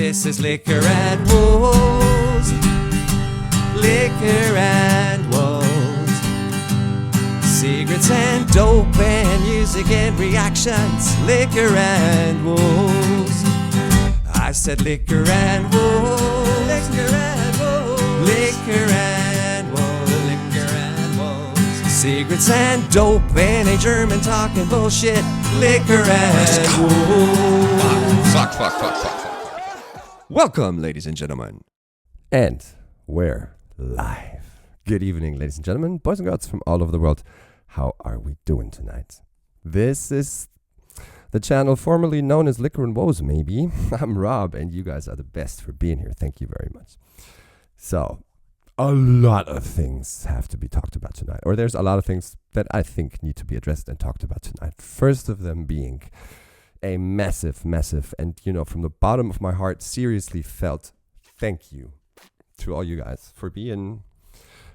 This is Liquor and Wolves. Liquor and Wolves. Secrets and dope and music and reactions. Liquor and Wolves. I said liquor and wolves. Liquor and wolves. Liquor and wolves. Liquor and wolves. Secrets and dope and a German talking bullshit. Liquor and wolves. Fuck. Welcome, ladies and gentlemen. And we're live. Good evening, ladies and gentlemen, boys and girls from all over the world. How are we doing tonight? This is the channel formerly known as Liquor and Woes, maybe. I'm Rob, and you guys are the best for being here. Thank you very much. So, a lot of things have to be talked about tonight, or there's a lot of things that I think need to be addressed and talked about tonight. First of them being a massive, and from the bottom of my heart, seriously felt thank you to all you guys for being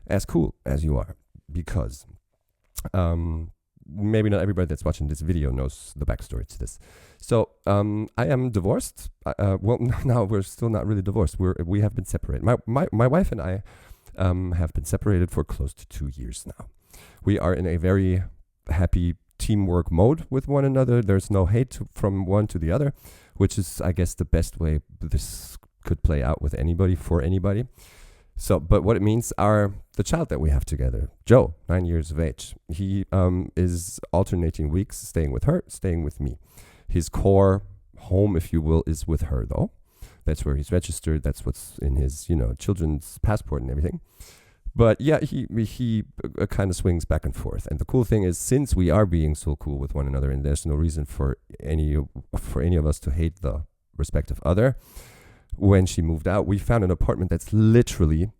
as cool as you are, because maybe not everybody that's watching this video knows the backstory to this. So I am divorced. Well, no, we're still not really divorced. We have been separated. My wife and I have been separated for close to 2 years now. We are in a very happy teamwork mode with one another. There's no hate from one to the other, which is, I guess, the best way this could play out with anybody, for anybody. So, but what it means are the child that we have together, Joe, 9 years of age. He is alternating weeks, staying with her, staying with me. His core home, if you will, is with her, though. That's where he's registered. That's what's in his, children's passport and everything. But yeah, he kind of swings back and forth. And the cool thing is, since we are being so cool with one another, and there's no reason for any of us to hate the respective other, when she moved out, we found an apartment that's literally,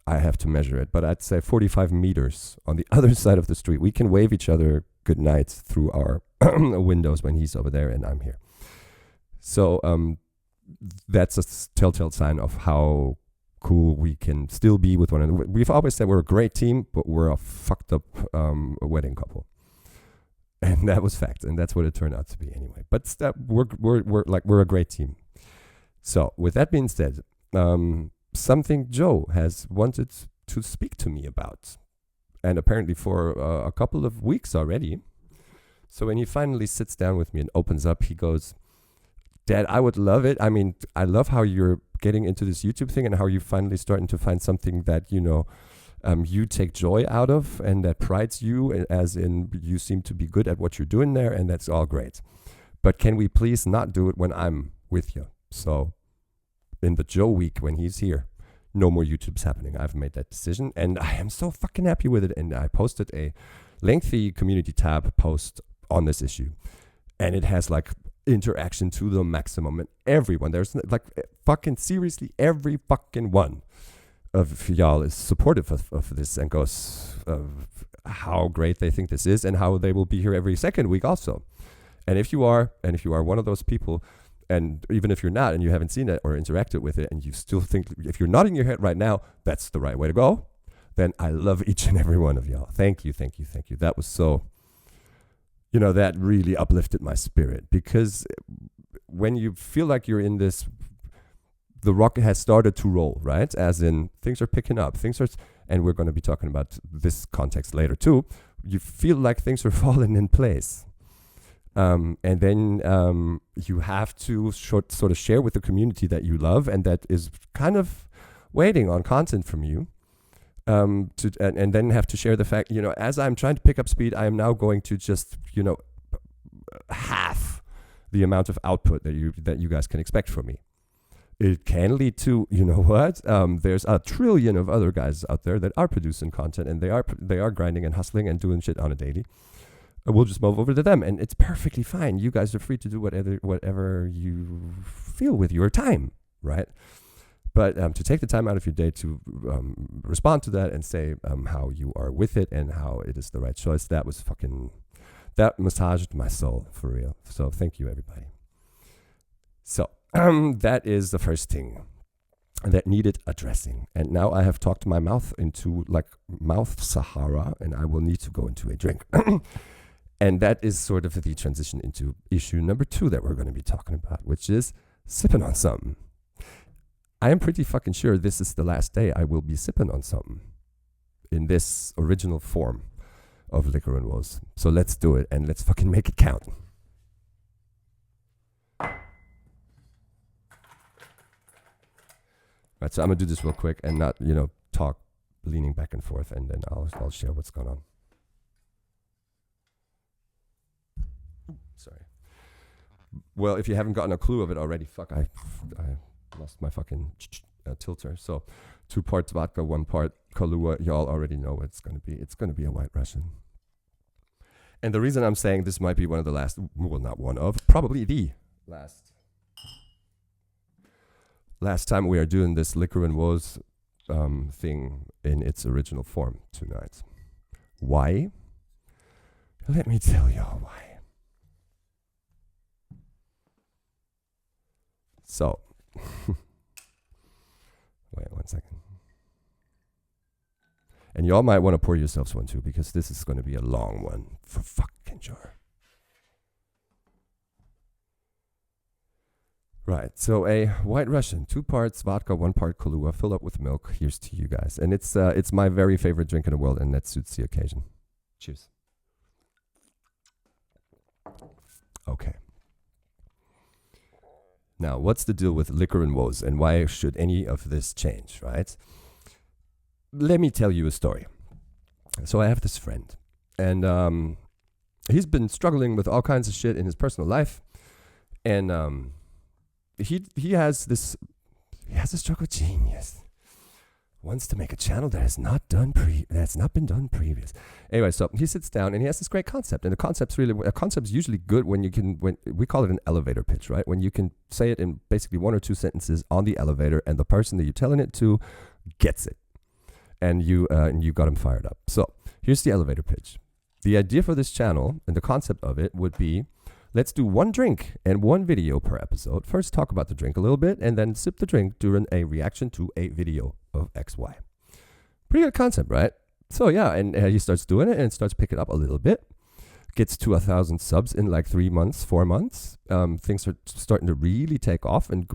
I have to measure it, but I'd say 45 meters on the other side of the street. We can wave each other good night through our windows when he's over there and I'm here. So that's a telltale sign of how cool we can still be with one another. We've always said we're a great team, but we're a fucked up wedding couple. And that was fact, and that's what it turned out to be anyway. But we're a great team. So, with that being said, something Joe has wanted to speak to me about, and apparently for a couple of weeks already. So when he finally sits down with me and opens up, he goes, "Dad, I would love it. I mean, I love how you're getting into this YouTube thing and how you're finally starting to find something that, you take joy out of and that prides you, as in you seem to be good at what you're doing there, and that's all great. But can we please not do it when I'm with you? So in the Joe week when he's here, no more YouTube's happening. I've made that decision and I am so fucking happy with it." And I posted a lengthy community tab post on this issue, and it has like interaction to the maximum, and everyone, there's like fucking seriously every fucking one of y'all is supportive of this and goes how great they think this is and how they will be here every second week also. And if you are one of those people, and even if you're not and you haven't seen it or interacted with it and you still think, if you're nodding your head right now, that's the right way to go, then I love each and every one of y'all. Thank you. That was so, that really uplifted my spirit, because when you feel like you're in this, the rocket has started to roll, right? As in things are picking up, and we're going to be talking about this context later too. You feel like things are falling in place. And then you have to sort of share with the community that you love and that is kind of waiting on content from you, and then have to share the fact, as I'm trying to pick up speed, I am now going to just, half the amount of output that you guys can expect from me. It can lead to, there's a trillion of other guys out there that are producing content, and they are grinding and hustling and doing shit on a daily. We'll just move over to them, and it's perfectly fine. You guys are free to do whatever you feel with your time, right? But to take the time out of your day to respond to that and say how you are with it and how it is the right choice, that massaged my soul for real. So thank you, everybody. So that is the first thing that needed addressing. And now I have talked my mouth into like mouth Sahara, and I will need to go into a drink. And that is sort of the transition into issue number 2 that we're going to be talking about, which is sipping on something. I am pretty fucking sure this is the last day I will be sipping on something in this original form of Liquor and Woes. So let's do it and let's fucking make it count. Right, so I'm gonna do this real quick and not, talk leaning back and forth, and then I'll share what's going on. Sorry. Well, if you haven't gotten a clue of it already, fuck, I lost my fucking tilter. So 2 parts vodka, 1 part Kahlua. Y'all already know what it's gonna be. It's gonna be a White Russian. And the reason I'm saying this might be one of the last, well, not one of, probably the last time we are doing this Liquor and Woes thing in its original form tonight. Why? Let me tell y'all why. So, wait 1 second. And y'all might want to pour yourselves one too, because this is going to be a long one for fucking sure. Right, so a White Russian, 2 parts vodka, 1 part Kahlua, fill up with milk. Here's to you guys. And it's my very favorite drink in the world, and that suits the occasion. Cheers. Okay. Now, what's the deal with Liquor and Woes, and why should any of this change, right? Let me tell you a story. So I have this friend, and he's been struggling with all kinds of shit in his personal life, and he has a stroke of genius. Wants to make a channel that has not been done previous. Anyway, so he sits down and he has this great concept, and a concept's usually good when we call it an elevator pitch, right? When you can say it in basically 1 or 2 sentences on the elevator, and the person that you're telling it to gets it, and you got him fired up. So here's the elevator pitch. The idea for this channel and the concept of it would be, let's do 1 drink and 1 video per episode. First, talk about the drink a little bit, and then sip the drink during a reaction to a video of XY. Pretty good concept, right? So yeah, and he starts doing it and starts picking up a little bit. Gets to 1,000 subs in like 3 months, 4 months. Things are starting to really take off, and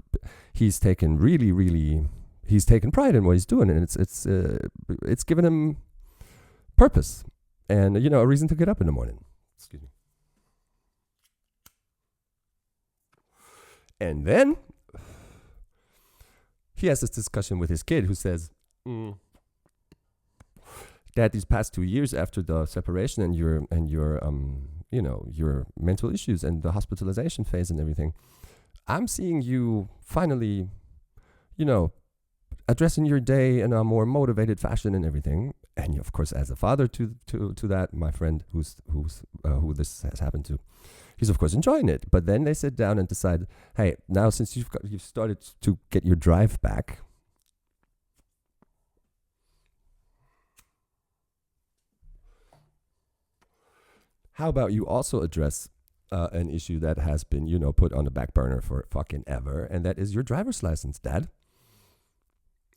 he's taken pride in what he's doing, and it's given him purpose and a reason to get up in the morning. Excuse me. And then he has this discussion with his kid, who says, Dad, these past 2 years after the separation and your mental issues and the hospitalization phase and everything, I'm seeing you finally, addressing your day in a more motivated fashion and everything. And of course, as a father to that, my friend who this has happened to, he's of course enjoying it. But then they sit down and decide, hey, now since you've started to get your drive back, how about you also address an issue that has been, put on the back burner for fucking ever, and that is your driver's license, Dad.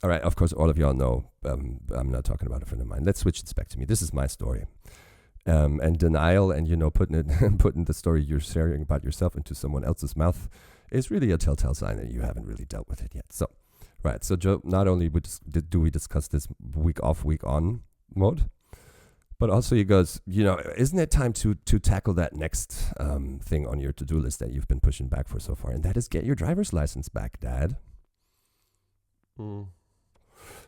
All right, of course, all of y'all know I'm not talking about a friend of mine. Let's switch this back to me. This is my story. And denial and, putting the story you're sharing about yourself into someone else's mouth is really a telltale sign that you haven't really dealt with it yet. So, right. So, Joe, not only do we discuss this week off, week on mode, but also he goes, isn't it time to tackle that next thing on your to-do list that you've been pushing back for so far? And that is get your driver's license back, Dad.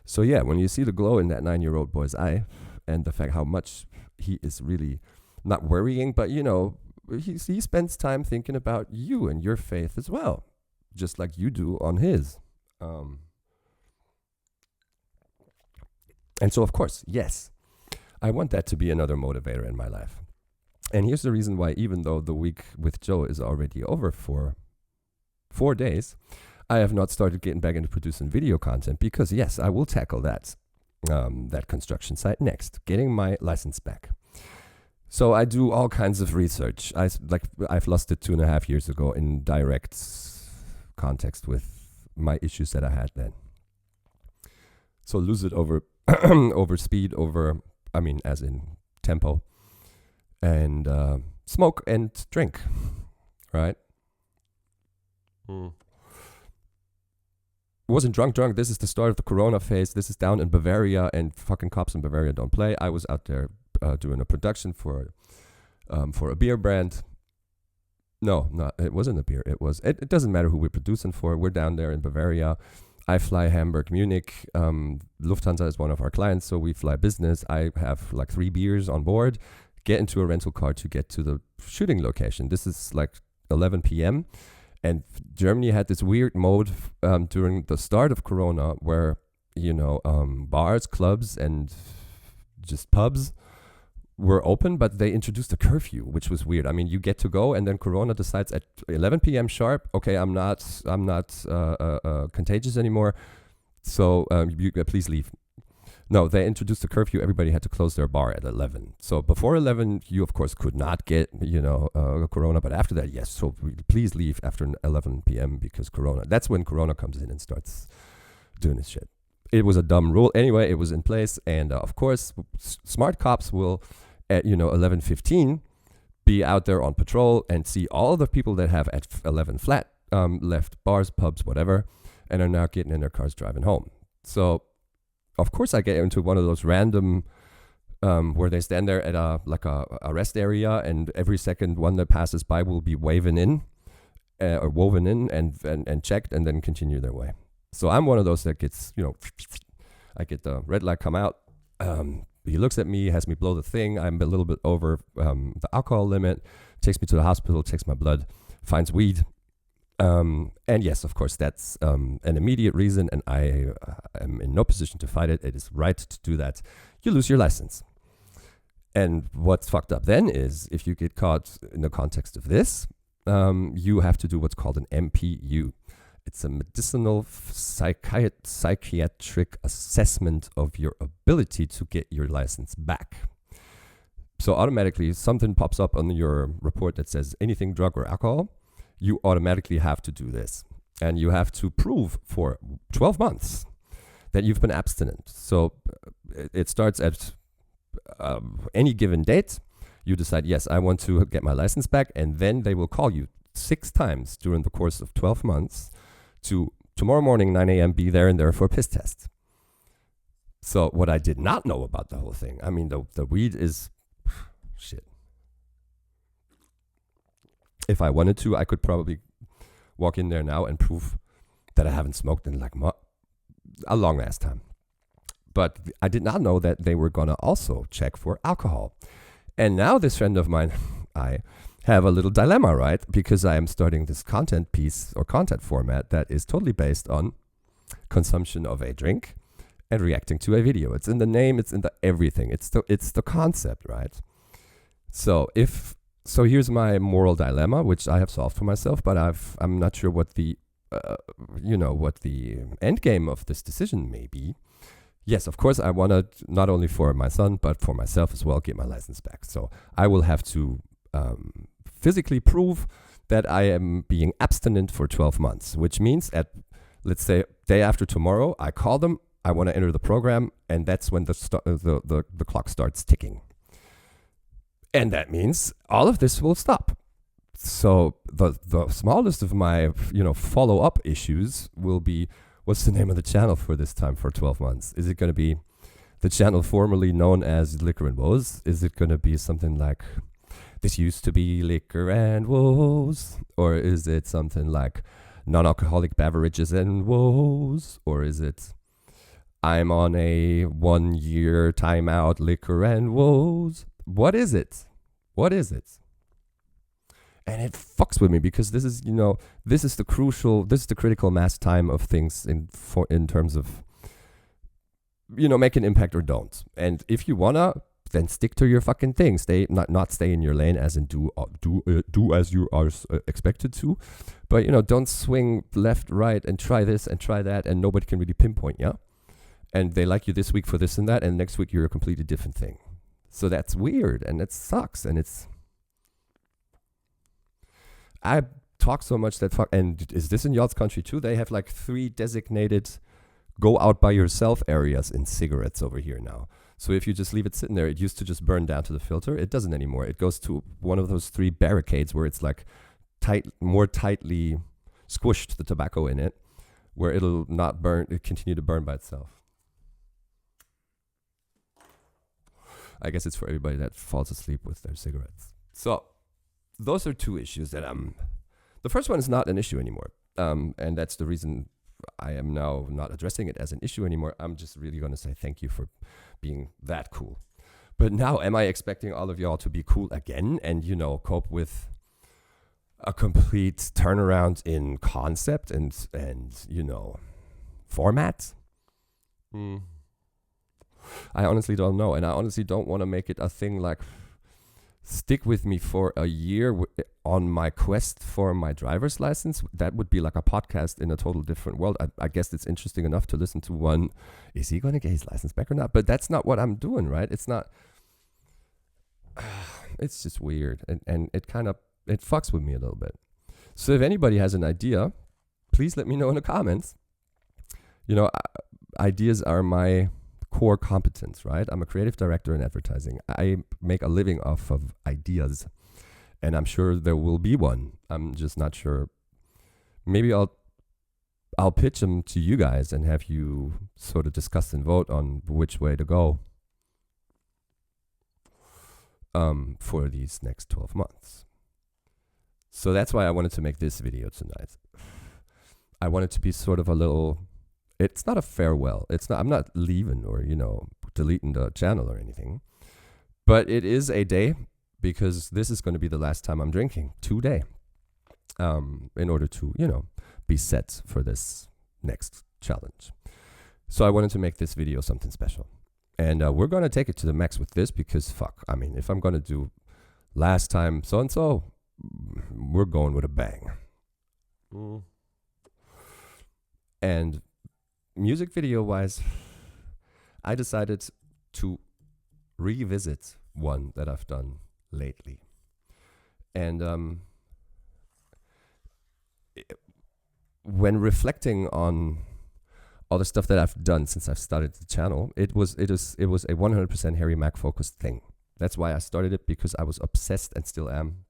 So, yeah, when you see the glow in that 9-year-old boy's eye and the fact how much he is really not worrying, but, he spends time thinking about you and your faith as well, just like you do on his. And so, of course, yes, I want that to be another motivator in my life. And here's the reason why, even though the week with Joe is already over for 4 days, I have not started getting back into producing video content, because, yes, I will tackle that construction site next, getting my license back. So I do all kinds of research. I've lost it 2.5 years ago in direct context with my issues that I had then. So lose it over over speed, as in tempo, and smoke and drink, right? wasn't drunk. This is the start of the Corona phase. This is down in Bavaria, and fucking cops in Bavaria don't play. I was out there doing a production for a beer brand. No, it wasn't a beer. It doesn't matter who we're producing for. We're down there in Bavaria. I fly Hamburg, Munich. Lufthansa is one of our clients, so we fly business. I have like 3 beers on board, get into a rental car to get to the shooting location. This is like 11 p.m. And Germany had this weird mode during the start of Corona where, bars, clubs, and just pubs were open, but they introduced a curfew, which was weird. I mean, you get to go, and then Corona decides at 11 p.m. sharp, okay, I'm not contagious anymore, so you please leave. No, they introduced a curfew. Everybody had to close their bar at 11. So before 11, you of course could not get, Corona, but after that, yes. So please leave after 11 p.m. because Corona. That's when Corona comes in and starts doing this shit. It was a dumb rule. Anyway, it was in place, and of course, smart cops will at 11:15 be out there on patrol and see all the people that have at 11 flat left bars, pubs, whatever, and are now getting in their cars driving home. So of course I get into one of those random where they stand there at a rest area, and every second one that passes by will be woven in and checked and then continue their way. So I'm one of those that gets, I get the red light come out. He looks at me, has me blow the thing. I'm a little bit over the alcohol limit, takes me to the hospital, takes my blood, finds weed. And yes, of course, that's an immediate reason, and I am in no position to fight it. It is right to do that. You lose your license. And what's fucked up then is if you get caught in the context of this, you have to do what's called an MPU. It's a medicinal psychiatric assessment of your ability to get your license back. So automatically something pops up on your report that says anything drug or alcohol, you automatically have to do this. And you have to prove for 12 months that you've been abstinent. So it starts at any given date. You decide, yes, I want to get my license back. And then they will call you 6 times during the course of 12 months to tomorrow morning, 9 a.m., be there and there for a piss test. So what I did not know about the whole thing, I mean, the weed is shit. If I wanted to, I could probably walk in there now and prove that I haven't smoked in like a long ass time. But I did not know that they were going to also check for alcohol. And now this friend of mine, I have a little dilemma, right? Because I am starting this content piece or content format that is totally based on consumption of a drink and reacting to a video. It's in the name, it's in the everything. It's the concept, right? So here's my moral dilemma, which I have solved for myself, but I'm not sure what the end game of this decision may be. Yes, of course, I want to, not only for my son, but for myself as well, get my license back. So I will have to physically prove that I am being abstinent for 12 months, which means at, let's say, day after tomorrow, I call them, I want to enter the program, and that's when the clock starts ticking. And that means all of this will stop. So the smallest of my, follow-up issues will be, what's the name of the channel for this time for 12 months? Is it going to be the channel formerly known as Liquor and Woes? Is it going to be something like, this used to be Liquor and Woes? Or is it something like non-alcoholic beverages and woes? Or is it, I'm on a 1-year timeout, Liquor and Woes? What is it? What is it? And it fucks with me because this is, this is the critical mass time of things in terms of, make an impact or don't. And if you wanna, then stick to your fucking thing. Not stay in your lane, as in do as you are expected to. But don't swing left, right, and try this and try that, and nobody can really pinpoint, yeah. And they like you this week for this and that, and next week you're a completely different thing. So that's weird, and it sucks, and I talk so much that and is this in y'all's country too? They have like 3 designated go out by yourself areas in cigarettes over here now. So if you just leave it sitting there, it used to just burn down to the filter. It doesn't anymore. It goes to one of those 3 barricades where it's like more tightly squished, the tobacco in it, where it'll not burn, it continue to burn by itself. I guess it's for everybody that falls asleep with their cigarettes. So those are two issues that the first one is not an issue anymore. And that's the reason I am now not addressing it as an issue anymore. I'm just really going to say thank you for being that cool. But now, am I expecting all of y'all to be cool again and, you know, cope with a complete turnaround in concept and you know, format? I honestly don't know. And I honestly don't want to make it a thing like stick with me for a year on my quest for my driver's license. That would be like a podcast in a total different world. I guess it's interesting enough to listen to one. Is he going to get his license back or not? But that's not what I'm doing, right? It's not. It's just weird. And it kind of, it fucks with me a little bit. So if anybody has an idea, please let me know in the comments. You know, ideas are my core competence, right? I'm a creative director in advertising. I make a living off of ideas, and I'm sure there will be one. I'm just not sure. Maybe I'll pitch them to you guys and have you sort of discuss and vote on which way to go for these next 12 months. So that's why I wanted to make this video tonight. I wanted to be sort of a little, it's not a farewell. It's not, I'm not leaving or, you know, deleting the channel or anything. But it is a day, because this is going to be the last time I'm drinking today. In order to, you know, be set for this next challenge. So I wanted to make this video something special. And we're going to take it to the max with this, because fuck, I mean, if I'm going to do last time so-and-so, we're going with a bang. And music video wise, I decided to revisit one that I've done lately. And when reflecting on all the stuff that I've done since I've started the channel, it was a 100% Harry Mack focused thing. That's why I started it, because I was obsessed and still am.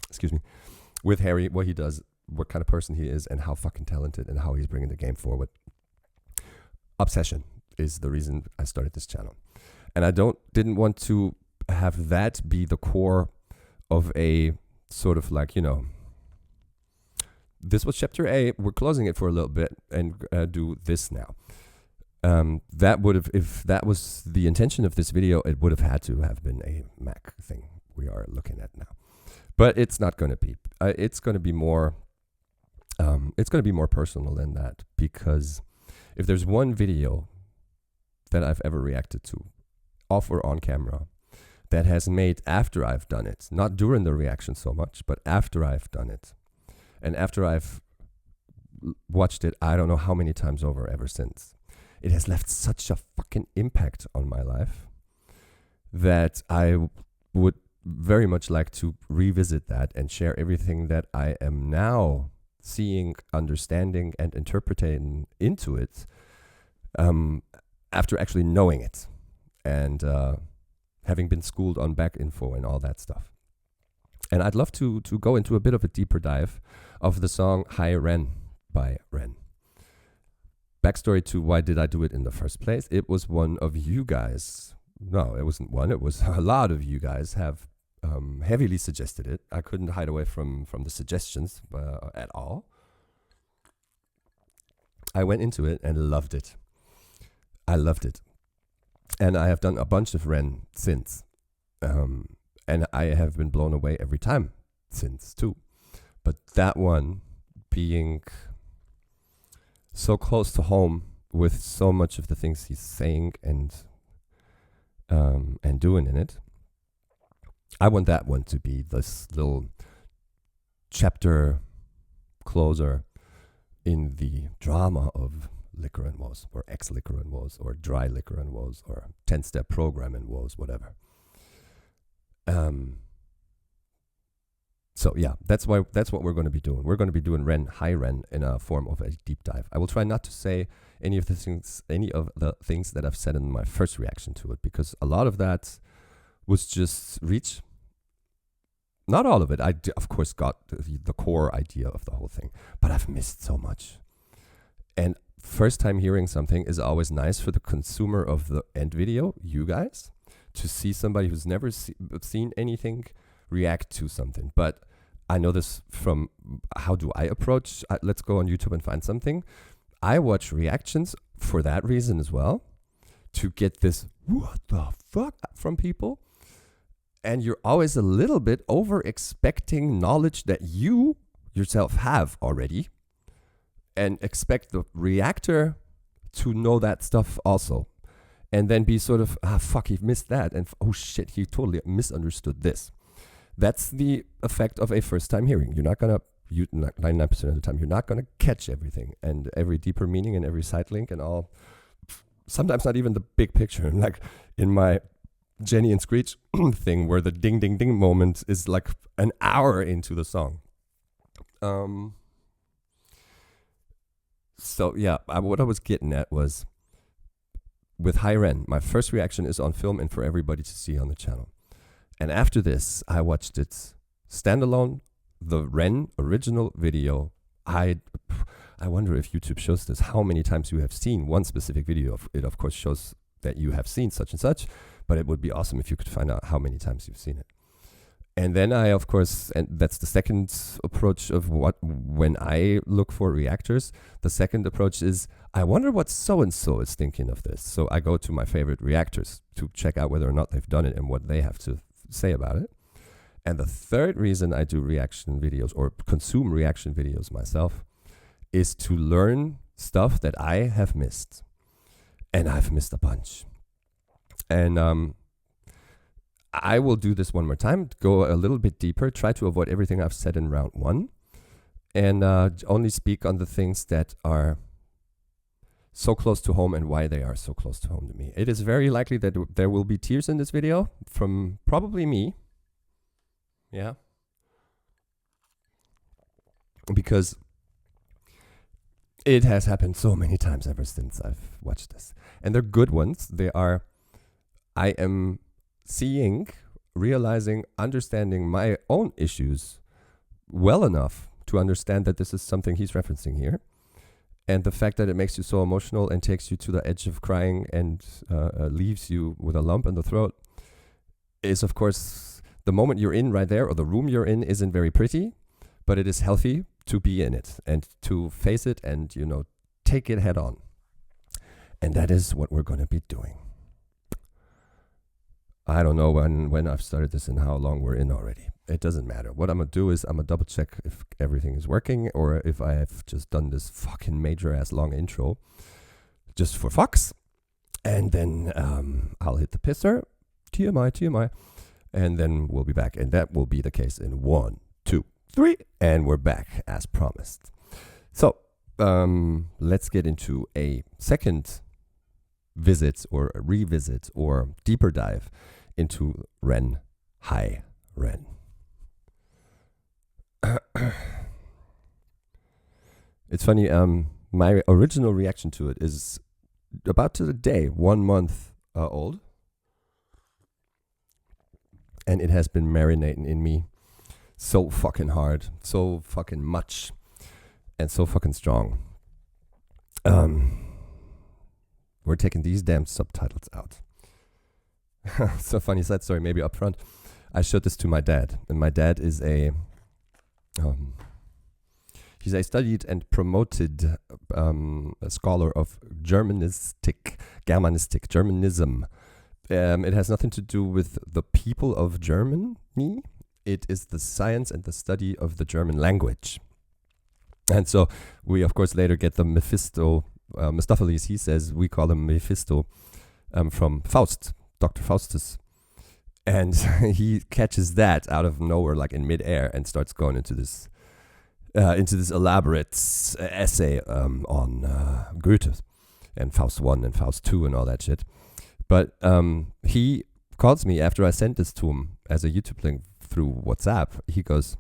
Excuse me, with Harry, what he does, what kind of person he is, and how fucking talented, and how he's bringing the game forward. Obsession is the reason I started this channel, and I didn't want to have that be the core of a sort of like, you know, this was chapter A. We're closing it for a little bit and do this now. That would have, if that was the intention of this video, it would have had to have been a Mac thing we are looking at now. But it's not going to be. It's going to be more. It's going to be more personal than that, because if there's one video that I've ever reacted to, off or on camera, that has made after I've done it, not during the reaction so much, but after I've done it, and after I've watched it, I don't know how many times over ever since, it has left such a fucking impact on my life that I would very much like to revisit that and share everything that I am now seeing, understanding, and interpreting into it after actually knowing it and having been schooled on back info and all that stuff. And I'd love to go into a bit of a deeper dive of the song Hi Ren by Ren. Backstory to why did I do it in the first place? It was one of you guys. No, it wasn't one. It was a lot of you guys have heavily suggested it. I couldn't hide away from the suggestions at all. I went into it and loved it. I loved it. And I have done a bunch of Ren since. And I have been blown away every time since too. But that one being so close to home with so much of the things he's saying and doing in it, I want that one to be this little chapter closer in the drama of liquor and woes, or ex-liquor and woes, or dry liquor and woes, or 10-step program and woes, whatever. So yeah, that's what we're going to be doing. We're going to be doing Hi Ren in a form of a deep dive. I will try not to say any of the things that I've said in my first reaction to it, because a lot of that was just reach. Not all of it. Of course, got the core idea of the whole thing, but I've missed so much. And first time hearing something is always nice for the consumer of the end video, you guys, to see somebody who's never seen anything react to something. But I know this from how do I approach, let's go on YouTube and find something. I watch reactions for that reason as well, to get this what the fuck from people. And you're always a little bit over expecting knowledge that you yourself have already, and expect the reactor to know that stuff also. And then be sort of, fuck, he missed that. And oh shit, he totally misunderstood this. That's the effect of a first time hearing. You're not going to, 99% of the time, you're not going to catch everything and every deeper meaning and every side link and all. Sometimes not even the big picture. Like in my Jenny and Screech thing, where the ding, ding, ding moment is like an hour into the song. So yeah, what I was getting at was, with Hi Ren, my first reaction is on film and for everybody to see on the channel. And after this, I watched it standalone, the Ren original video. I wonder if YouTube shows this, how many times you have seen one specific video. It of course shows that you have seen such and such, but it would be awesome if you could find out how many times you've seen it. And then I, of course, and that's the second approach of when I look for reactors, the second approach is, I wonder what so-and-so is thinking of this. So I go to my favorite reactors to check out whether or not they've done it and what they have to say about it. And the third reason I do reaction videos or consume reaction videos myself is to learn stuff that I have missed. And I've missed a bunch. And I will do this one more time, go a little bit deeper, try to avoid everything I've said in round one, and only speak on the things that are so close to home and why they are so close to home to me. It is very likely that there will be tears in this video from probably me. Yeah. Because it has happened so many times ever since I've watched this. And they're good ones. They are, I am seeing, realizing, understanding my own issues well enough to understand that this is something he's referencing here. And the fact that it makes you so emotional and takes you to the edge of crying and leaves you with a lump in the throat is, of course, the moment you're in right there, or the room you're in, isn't very pretty, but it is healthy to be in it and to face it and, you know, take it head on. And that is what we're going to be doing. I don't know when I've started this and how long we're in already. It doesn't matter. What I'm going to do is I'm going to double check if everything is working or if I have just done this fucking major ass long intro just for fucks. And then I'll hit the pisser. TMI. And then we'll be back. And that will be the case in 1, 2, 3. And we're back as promised. So let's get into a second visit or a revisit or deeper dive into Ren. Hi Ren. It's funny, my original reaction to it is about to the day 1 month old, and it has been marinating in me so fucking hard, so fucking much, and so fucking strong. We're taking these damn subtitles out. So funny side story, maybe up front. I showed this to my dad, and my dad is he's a studied and promoted a scholar of Germanism. It has nothing to do with the people of Germany. It is the science and the study of the German language. And so we, of course, later get the Mephistopheles, he says, we call him Mephisto, from Faust, Dr. Faustus. And he catches that out of nowhere, like in midair, and starts going into this elaborate essay on Goethe and Faust 1 and Faust 2 and all that shit. But he calls me after I sent this to him as a YouTube link through WhatsApp. He goes,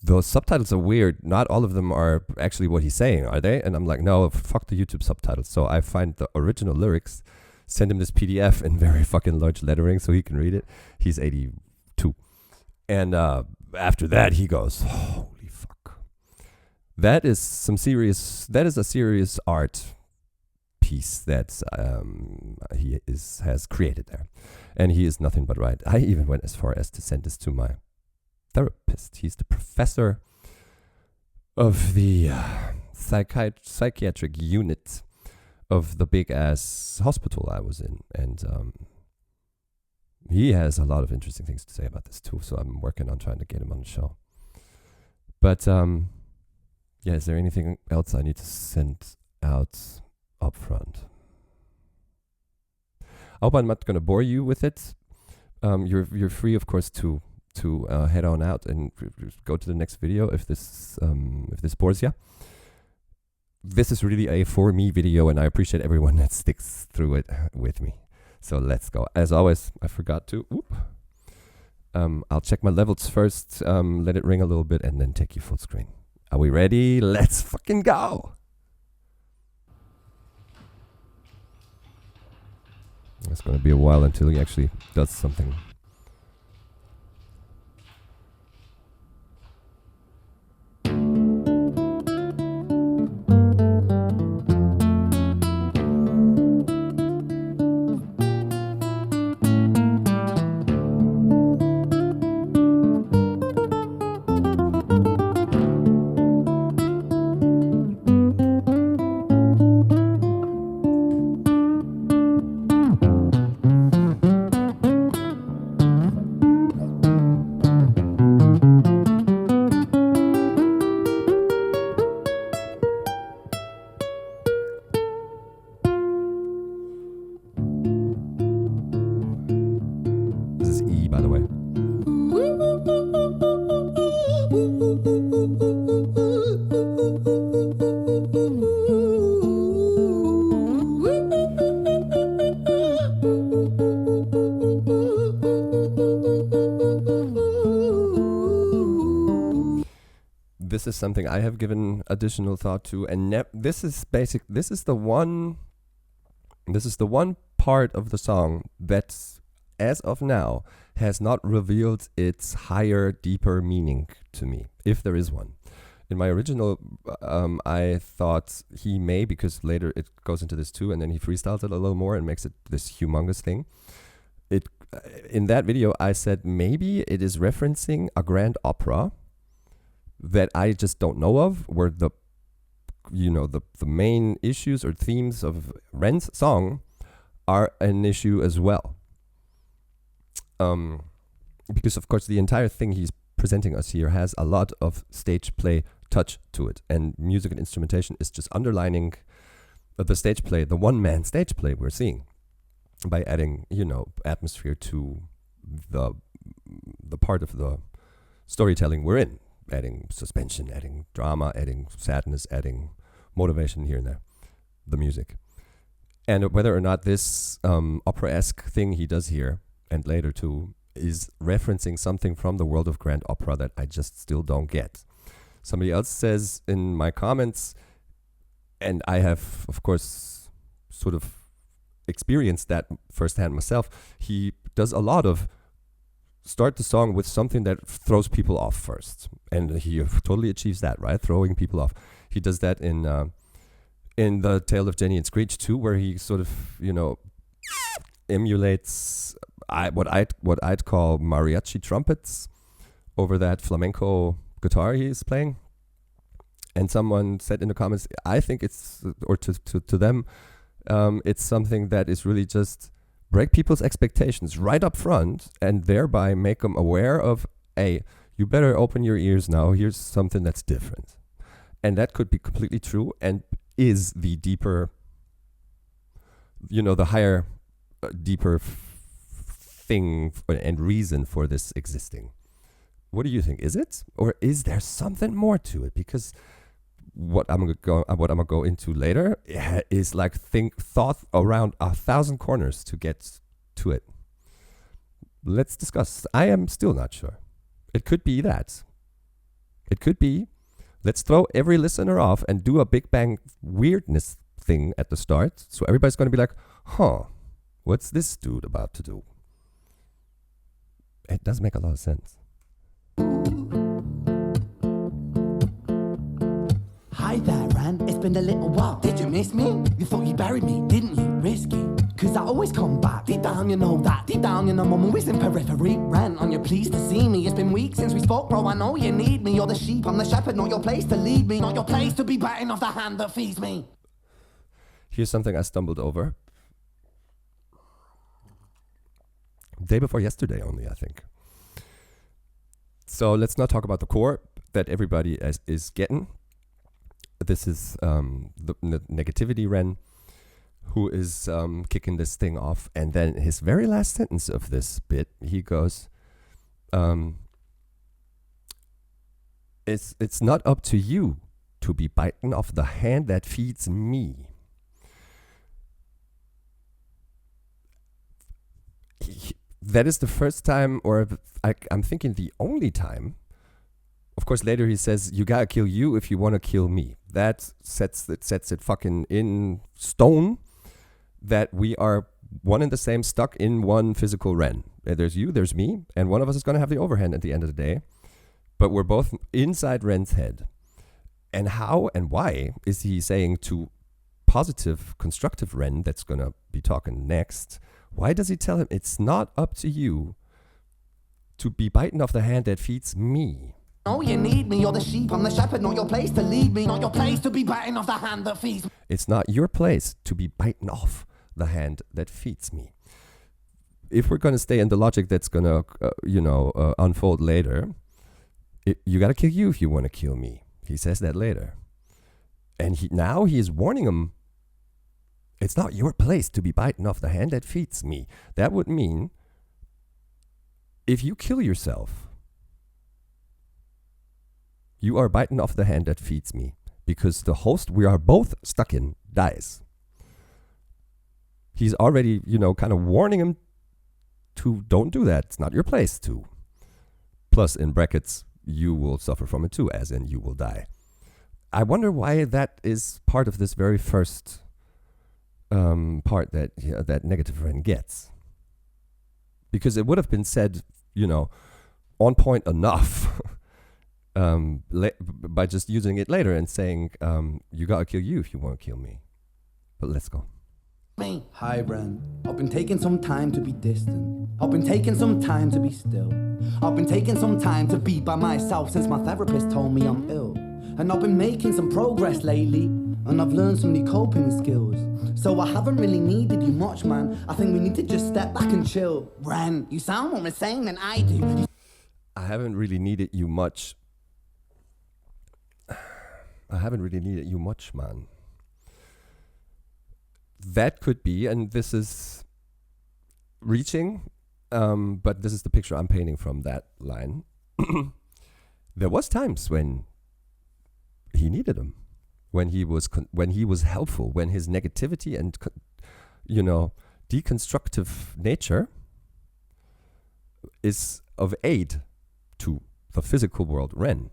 those subtitles are weird. Not all of them are actually what he's saying, are they? And I'm like, no, fuck the YouTube subtitles. So I find the original lyrics, send him this PDF in very fucking large lettering so he can read it. He's 82. And after that, he goes, "Holy fuck! That is a serious art piece that has created there, and he is nothing but right." I even went as far as to send this to my therapist. He's the professor of the psychiatric unit of the big ass hospital I was in, and he has a lot of interesting things to say about this too. So I'm working on trying to get him on the show. But yeah, is there anything else I need to send out up front? I hope I'm not going to bore you with it. You're free, of course, to head on out and go to the next video if this bores you. This is really a for me video, and I appreciate everyone that sticks through it with me. So let's go. As always, I forgot to. I'll check my levels first, let it ring a little bit, and then take you full screen. Are we ready? Let's fucking go. It's going to be a while until he actually does something. By the way. This is something I have given additional thought to, and this is the one part of the song that, as of now, has not revealed its higher, deeper meaning to me, if there is one. In my original, I thought he may, because later it goes into this too, and then he freestyles it a little more and makes it this humongous thing. In that video, I said maybe it is referencing a grand opera that I just don't know of, where the main issues or themes of Ren's song are an issue as well. Because of course the entire thing he's presenting us here has a lot of stage play touch to it, and music and instrumentation is just underlining the stage play, the one-man stage play we're seeing, by adding atmosphere to the part of the storytelling we're in, adding suspension, adding drama, adding sadness, adding motivation here and there, the music. And whether or not this opera-esque thing he does here and later too is referencing something from the world of grand opera that I just still don't get. Somebody else says in my comments, and I have of course sort of experienced that firsthand myself, he does a lot of start the song with something that throws people off first, and he totally achieves that, right? Throwing people off. He does that in the Tale of Jenny and Screech too, where he sort of emulates what I'd call mariachi trumpets over that flamenco guitar he is playing. And someone said in the comments, I think it's, or to them, it's something that is really just break people's expectations right up front, and thereby make them aware of, hey, you better open your ears now, here's something that's different. And that could be completely true, and is the deeper, the higher, deeper thing and reason for this existing. What do you think? Is it, or is there something more to it? Because what I'm gonna go into later is like thought around 1,000 corners to get to it. Let's discuss. I am still not sure. It could be that. It could be. Let's throw every listener off and do a Big Bang weirdness thing at the start. So everybody's going to be like, huh, what's this dude about to do? It does make a lot of sense. Hi there, Ren. It's been a little while. Did you miss me? You thought you buried me, didn't you? Risky. Cause I always come back. Deep down, you know that. Deep down, you know I'm always in periphery. Ren, on your pleased to see me. It's been weeks since we spoke, bro. I know you need me. You're the sheep, I'm the shepherd. Not your place to lead me. Not your place to be biting off the hand that feeds me. Here's something I stumbled over. Day before yesterday only, I think. So let's not talk about the core that everybody is getting. This is the negativity Ren, who is kicking this thing off. And then his very last sentence of this bit, he goes, it's not up to you to be biting off the hand that feeds me. That is the first time, or I'm thinking the only time. Of course, later he says, you gotta kill you if you want to kill me. That sets it fucking in stone that we are one and the same, stuck in one physical Ren. There's you, there's me, and one of us is going to have the overhand at the end of the day. But we're both inside Ren's head. And how and why is he saying to positive, constructive Ren, that's going to be talking next, why does he tell him it's not up to you to be biting off the hand that feeds me? Oh, you need me, you're the sheep, I'm the shepherd, not your place to lead me, not your place to be biting off the hand that feeds me. It's not your place to be biting off the hand that feeds me. If we're going to stay in the logic that's going to, unfold later, you got to kill you if you want to kill me. He says that later. And now he is warning him, it's not your place to be biting off the hand that feeds me. That would mean if you kill yourself, you are biting off the hand that feeds me, because the host we are both stuck in dies. He's already, kind of warning him to don't do that. It's not your place to. Plus, in brackets, you will suffer from it too, as in you will die. I wonder why that is part of this very first part that negative Ren gets. Because it would have been said, on point enough by just using it later and saying, you gotta kill you if you want to kill me. But let's go. Hi Ren, I've been taking some time to be distant. I've been taking some time to be still. I've been taking some time to be by myself since my therapist told me I'm ill. And I've been making some progress lately, and I've learned some new coping skills. So I haven't really needed you much, man. I think we need to just step back and chill. Ren, you sound more insane than I do. I haven't really needed you much. Man. That could be, and this is reaching, but this is the picture I'm painting from that line. There was times when he needed him, when he was helpful, when his negativity and deconstructive nature is of aid to the physical world Ren,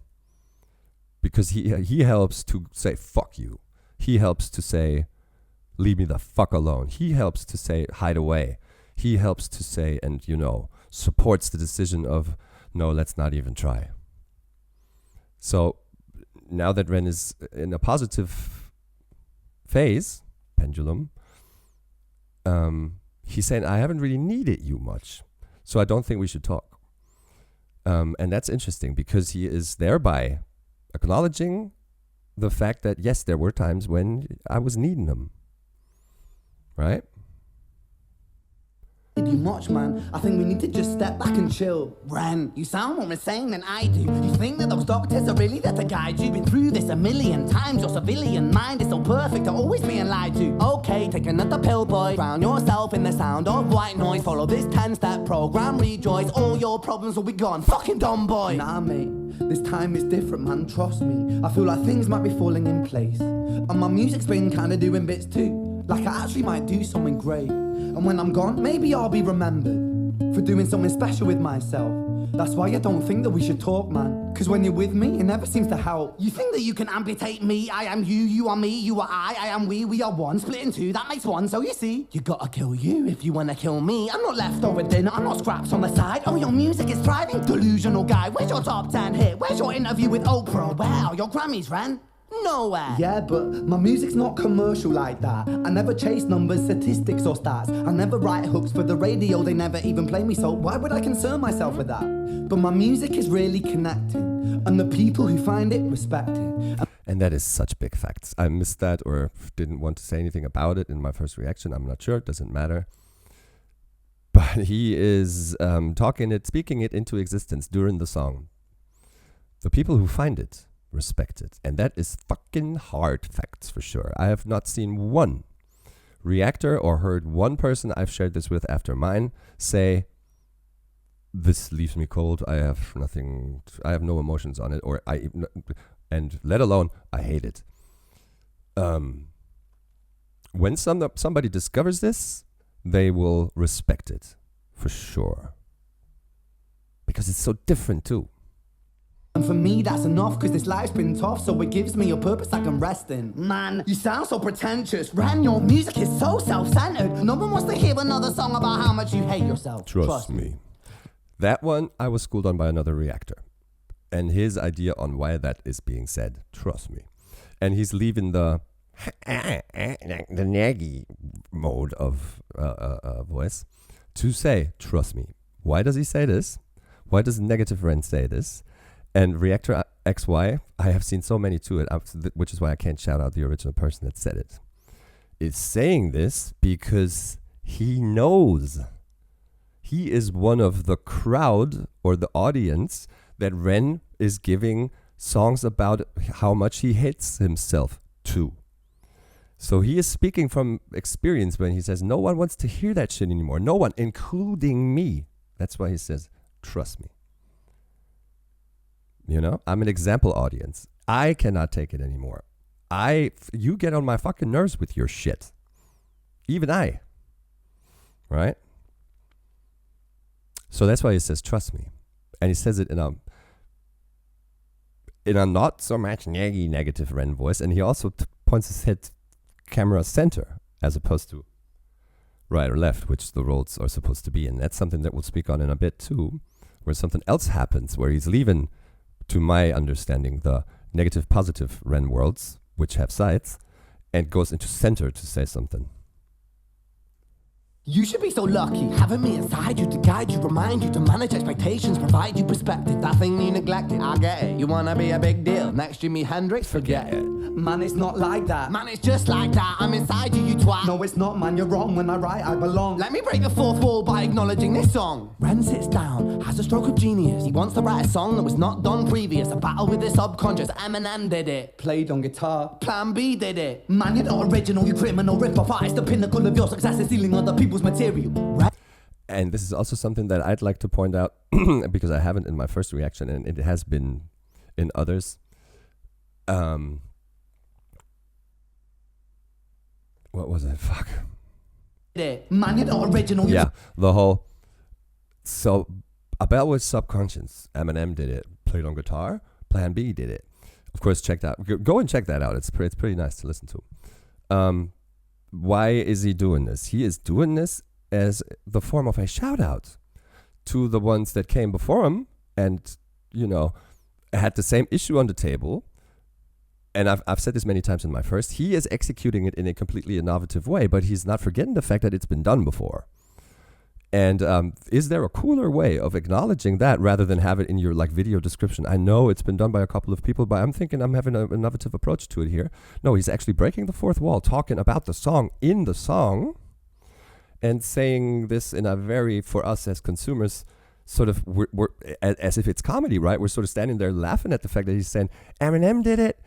because he helps to say fuck you. He helps to say leave me the fuck alone. He helps to say hide away. He helps to say and supports the decision of no, let's not even try. So now that Ren is in a positive phase, pendulum, he's saying, I haven't really needed you much, so I don't think we should talk. And that's interesting because he is thereby acknowledging the fact that, yes, there were times when I was needing him. Right? You much, man. I think we need to just step back and chill. Ren, you sound more insane than I do. You think that those doctors are really there to guide you? Been through this a million times. Your civilian mind is so perfect to always being lied to. Okay, take another pill, boy. Drown yourself in the sound of white noise. Follow this 10-step program, rejoice. All your problems will be gone. Fucking dumb boy. Nah, mate. This time is different, man. Trust me. I feel like things might be falling in place. And my music's been kinda doing bits too. Like I actually might do something great. And when I'm gone, maybe I'll be remembered for doing something special with myself. That's why I don't think that we should talk, man. Cause when you're with me, it never seems to help. You think that you can amputate me, I am you, you are me, you are I am we are one. Split in two, that makes one, so you see. You gotta kill you if you wanna kill me. I'm not leftover dinner, I'm not scraps on the side. Oh, your music is thriving, delusional guy. Where's your top 10 hit? Where's your interview with Oprah? Where are your Grammys, Ren? Nowhere. Yeah, but my music's not commercial like that. I never chase numbers, statistics or stats. I never write hooks for the radio, they never even play me, so why would I concern myself with that? But my music is really connecting, and the people who find it respect it. And that is such big facts. I missed that or didn't want to say anything about it in my first reaction. I'm not sure, it doesn't matter. But he is speaking it into existence during the song. The people who find it respect it. And that is fucking hard facts for sure. I have not seen one reactor or heard one person I've shared this with after mine say, this leaves me cold, I have no emotions on it, and let alone, I hate it. When somebody discovers this, they will respect it, for sure. Because it's so different too. And for me that's enough, cause this life's been tough, so it gives me a purpose I can rest in. Man, you sound so pretentious. Ren, your music is so self-centered. No one wants to hear another song about how much you hate yourself. Trust me. That one I was schooled on by another reactor. And his idea on why that is being said, trust me. And he's leaving the naggy mode of voice to say, trust me. Why does he say this? Why does Negative Ren say this? And Reactor XY, I have seen so many to it, which is why I can't shout out the original person that said it, is saying this because he knows he is one of the crowd or the audience that Ren is giving songs about how much he hates himself to. So he is speaking from experience when he says, no one wants to hear that shit anymore. No one, including me. That's why he says, trust me. You know, I'm an example audience. I cannot take it anymore. You get on my fucking nerves with your shit. Even I. Right? So that's why he says, trust me. And he says it in a not so much naggy Negative Ren voice. And he also points his head camera center as opposed to right or left, which the roles are supposed to be. And that's something that we'll speak on in a bit too, where something else happens, where he's leaving, to my understanding, the negative positive Ren worlds, which have sides, and goes into center to say something. You should be so lucky, having me inside you to guide you, remind you to manage expectations, provide you perspective. That thing you neglected, I get it. You wanna be a big deal, next Jimi Hendrix, forget it. Man, it's not like that. Man, it's just like that. I'm inside you, you twat. No, it's not, man, you're wrong. When I write, I belong. Let me break the fourth wall by acknowledging this song. Ren sits down, has a stroke of genius. He wants to write a song that was not done previous. A battle with his subconscious. Eminem did it. Played on guitar. Plan B did it. Man, you're not original, you criminal rip-off artist. The pinnacle of your success is stealing other people's material. Right? And this is also something that I'd like to point out because I haven't in my first reaction, and it has been in others. What was it? Fuck. Man, you're not original. Yeah, the whole. So, about with subconscious, Eminem did it. Played on guitar. Plan B did it. Of course, check that. Go and check that out. It's pretty nice to listen to. Why is he doing this? He is doing this as the form of a shout out to the ones that came before him and, you know, had the same issue on the table. And I've said this many times in my first, he is executing it in a completely innovative way, but he's not forgetting the fact that it's been done before. And is there a cooler way of acknowledging that rather than have it in your like video description? I know it's been done by a couple of people, but I'm thinking I'm having an innovative approach to it here. No, he's actually breaking the fourth wall, talking about the song in the song, and saying this in a very, for us as consumers, sort of, we're as if it's comedy, right? We're sort of standing there laughing at the fact that he's saying, Eminem did it.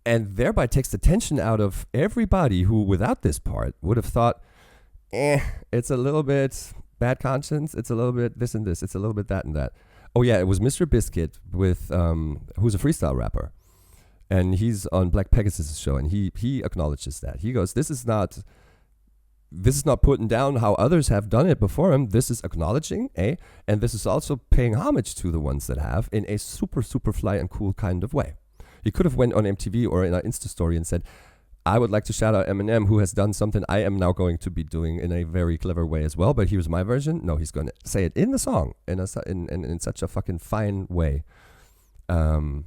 And thereby takes the tension out of everybody who, without this part, would have thought, it's a little bit bad conscience, it's a little bit this and this, it's a little bit that and that. Oh yeah, it was Mr. Biscuit with, who's a freestyle rapper. And he's on Black Pegasus' show, and he acknowledges that. He goes, this is not this is not putting down how others have done it before him. This is acknowledging, and this is also paying homage to the ones that have in a super, super fly and cool kind of way. He could have went on MTV or in an Insta story and said, I would like to shout out Eminem, who has done something I am now going to be doing in a very clever way as well, but here's my version. No, he's going to say it in the song in such a fucking fine way. And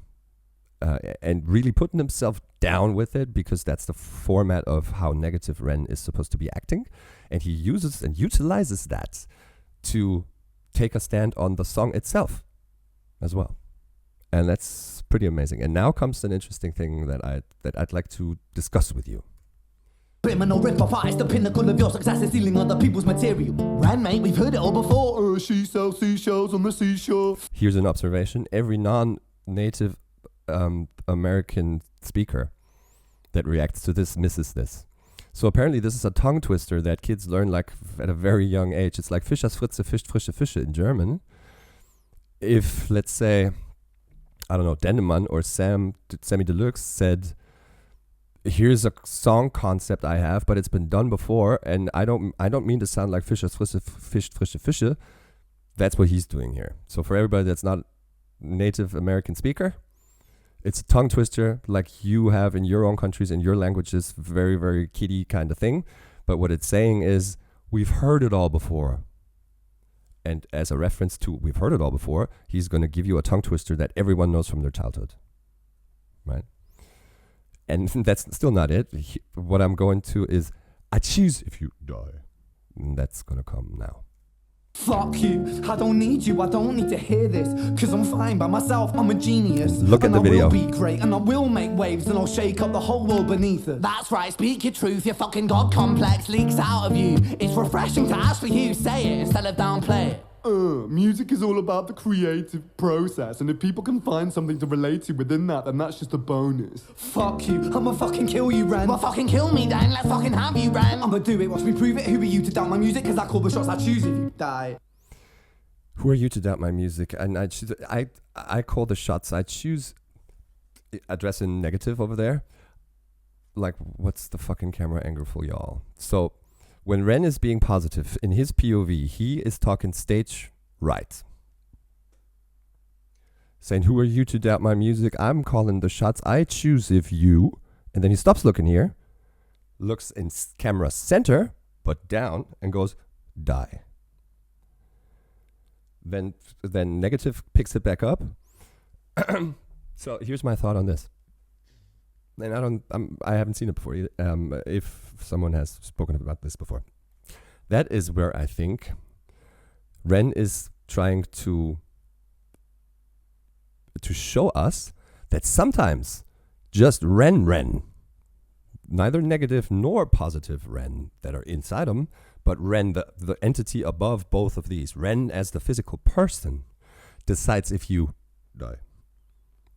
really putting himself down with it, because that's the format of how negative Ren is supposed to be acting. And he uses and utilizes that to take a stand on the song itself as well. And that's pretty amazing. And now comes an interesting thing that I'd like to discuss with you. Criminal rip-off artist, the pinnacle of your success is stealing other people's material. Ren, mate, we've heard it all before. She sells seashells on the seashore. Here's an observation. Every non-native American speaker that reacts to this misses this. So apparently this is a tongue twister that kids learn like at a very young age. It's like Fischers Fritze fischt frische Fische in German. If, let's say, I don't know, Dendemann or Sammy Deluxe said, here's a song concept I have, but it's been done before, and I don't mean to sound like Fischers Fritze fischt frische Fische. That's what he's doing here. So for everybody that's not native American speaker, it's a tongue twister like you have in your own countries, in your languages, very, very kiddie kind of thing. But what it's saying is, we've heard it all before. And as a reference to we've heard it all before, he's going to give you a tongue twister that everyone knows from their childhood. Right? And that's still not it. What I'm going to is, I choose if you die. And that's going to come now. Fuck you, I don't need you, I don't need to hear this, cause I'm fine by myself, I'm a genius. Look at the video. And I will be great, and I will make waves, and I'll shake up the whole world beneath us. That's right, speak your truth, your fucking god complex leaks out of you. It's refreshing to actually hear you say it, instead of downplay it. Music is all about the creative process, and if people can find something to relate to within that, then that's just a bonus. Fuck you, I'ma fucking kill you, Ren. Well, fucking kill me then, let's fucking have you, Ren. I'ma do it, watch me prove it, who are you to doubt my music? Cause I call the shots, I choose if you die. Who are you to doubt my music? And I call the shots. I choose addressing negative over there. Like, what's the fucking camera angle for y'all? So when Ren is being positive, in his POV, he is talking stage right. Saying, who are you to doubt my music? I'm calling the shots. I choose if you. And then he stops looking here, looks in camera center, but down, and goes, die. Then negative picks it back up. So here's my thought on this. And I haven't seen it before either, if someone has spoken about this before. That is where I think Ren is trying to show us that sometimes just Ren, neither negative nor positive Ren that are inside him, but Ren, the entity above both of these, Ren as the physical person, decides if you die.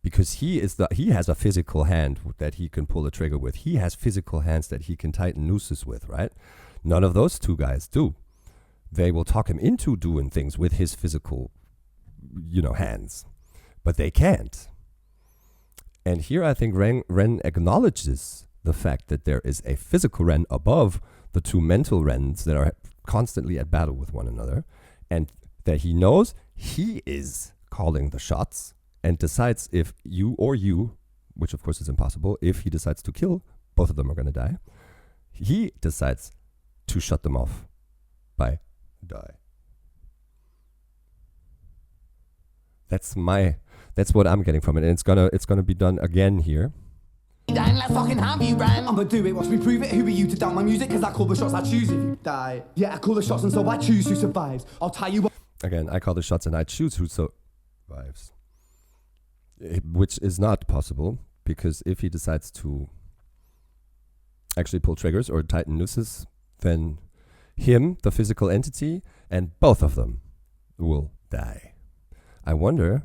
Because he has a physical hand that he can pull the trigger with. He has physical hands that he can tighten nooses with, right? None of those two guys do. They will talk him into doing things with his physical, hands. But they can't. And here I think Ren acknowledges the fact that there is a physical Ren above the two mental Rens that are constantly at battle with one another, and that he knows he is calling the shots and decides if you, which of course is impossible, if he decides to kill, both of them are going to die. He decides to shut them off by die. That's what I'm getting from it, and it's gonna be done again here. Then let's fucking have you, Ren. I'ma do it, watch me prove it. Who are you to doubt my music? Cause I call the shots, I choose if you die. Yeah, I call the shots and so I choose who survives. I'll tie you up. Again, I call the shots and I choose who survives. Which is not possible, because if he decides to actually pull triggers or tighten nooses, then him, the physical entity, and both of them will die. I wonder,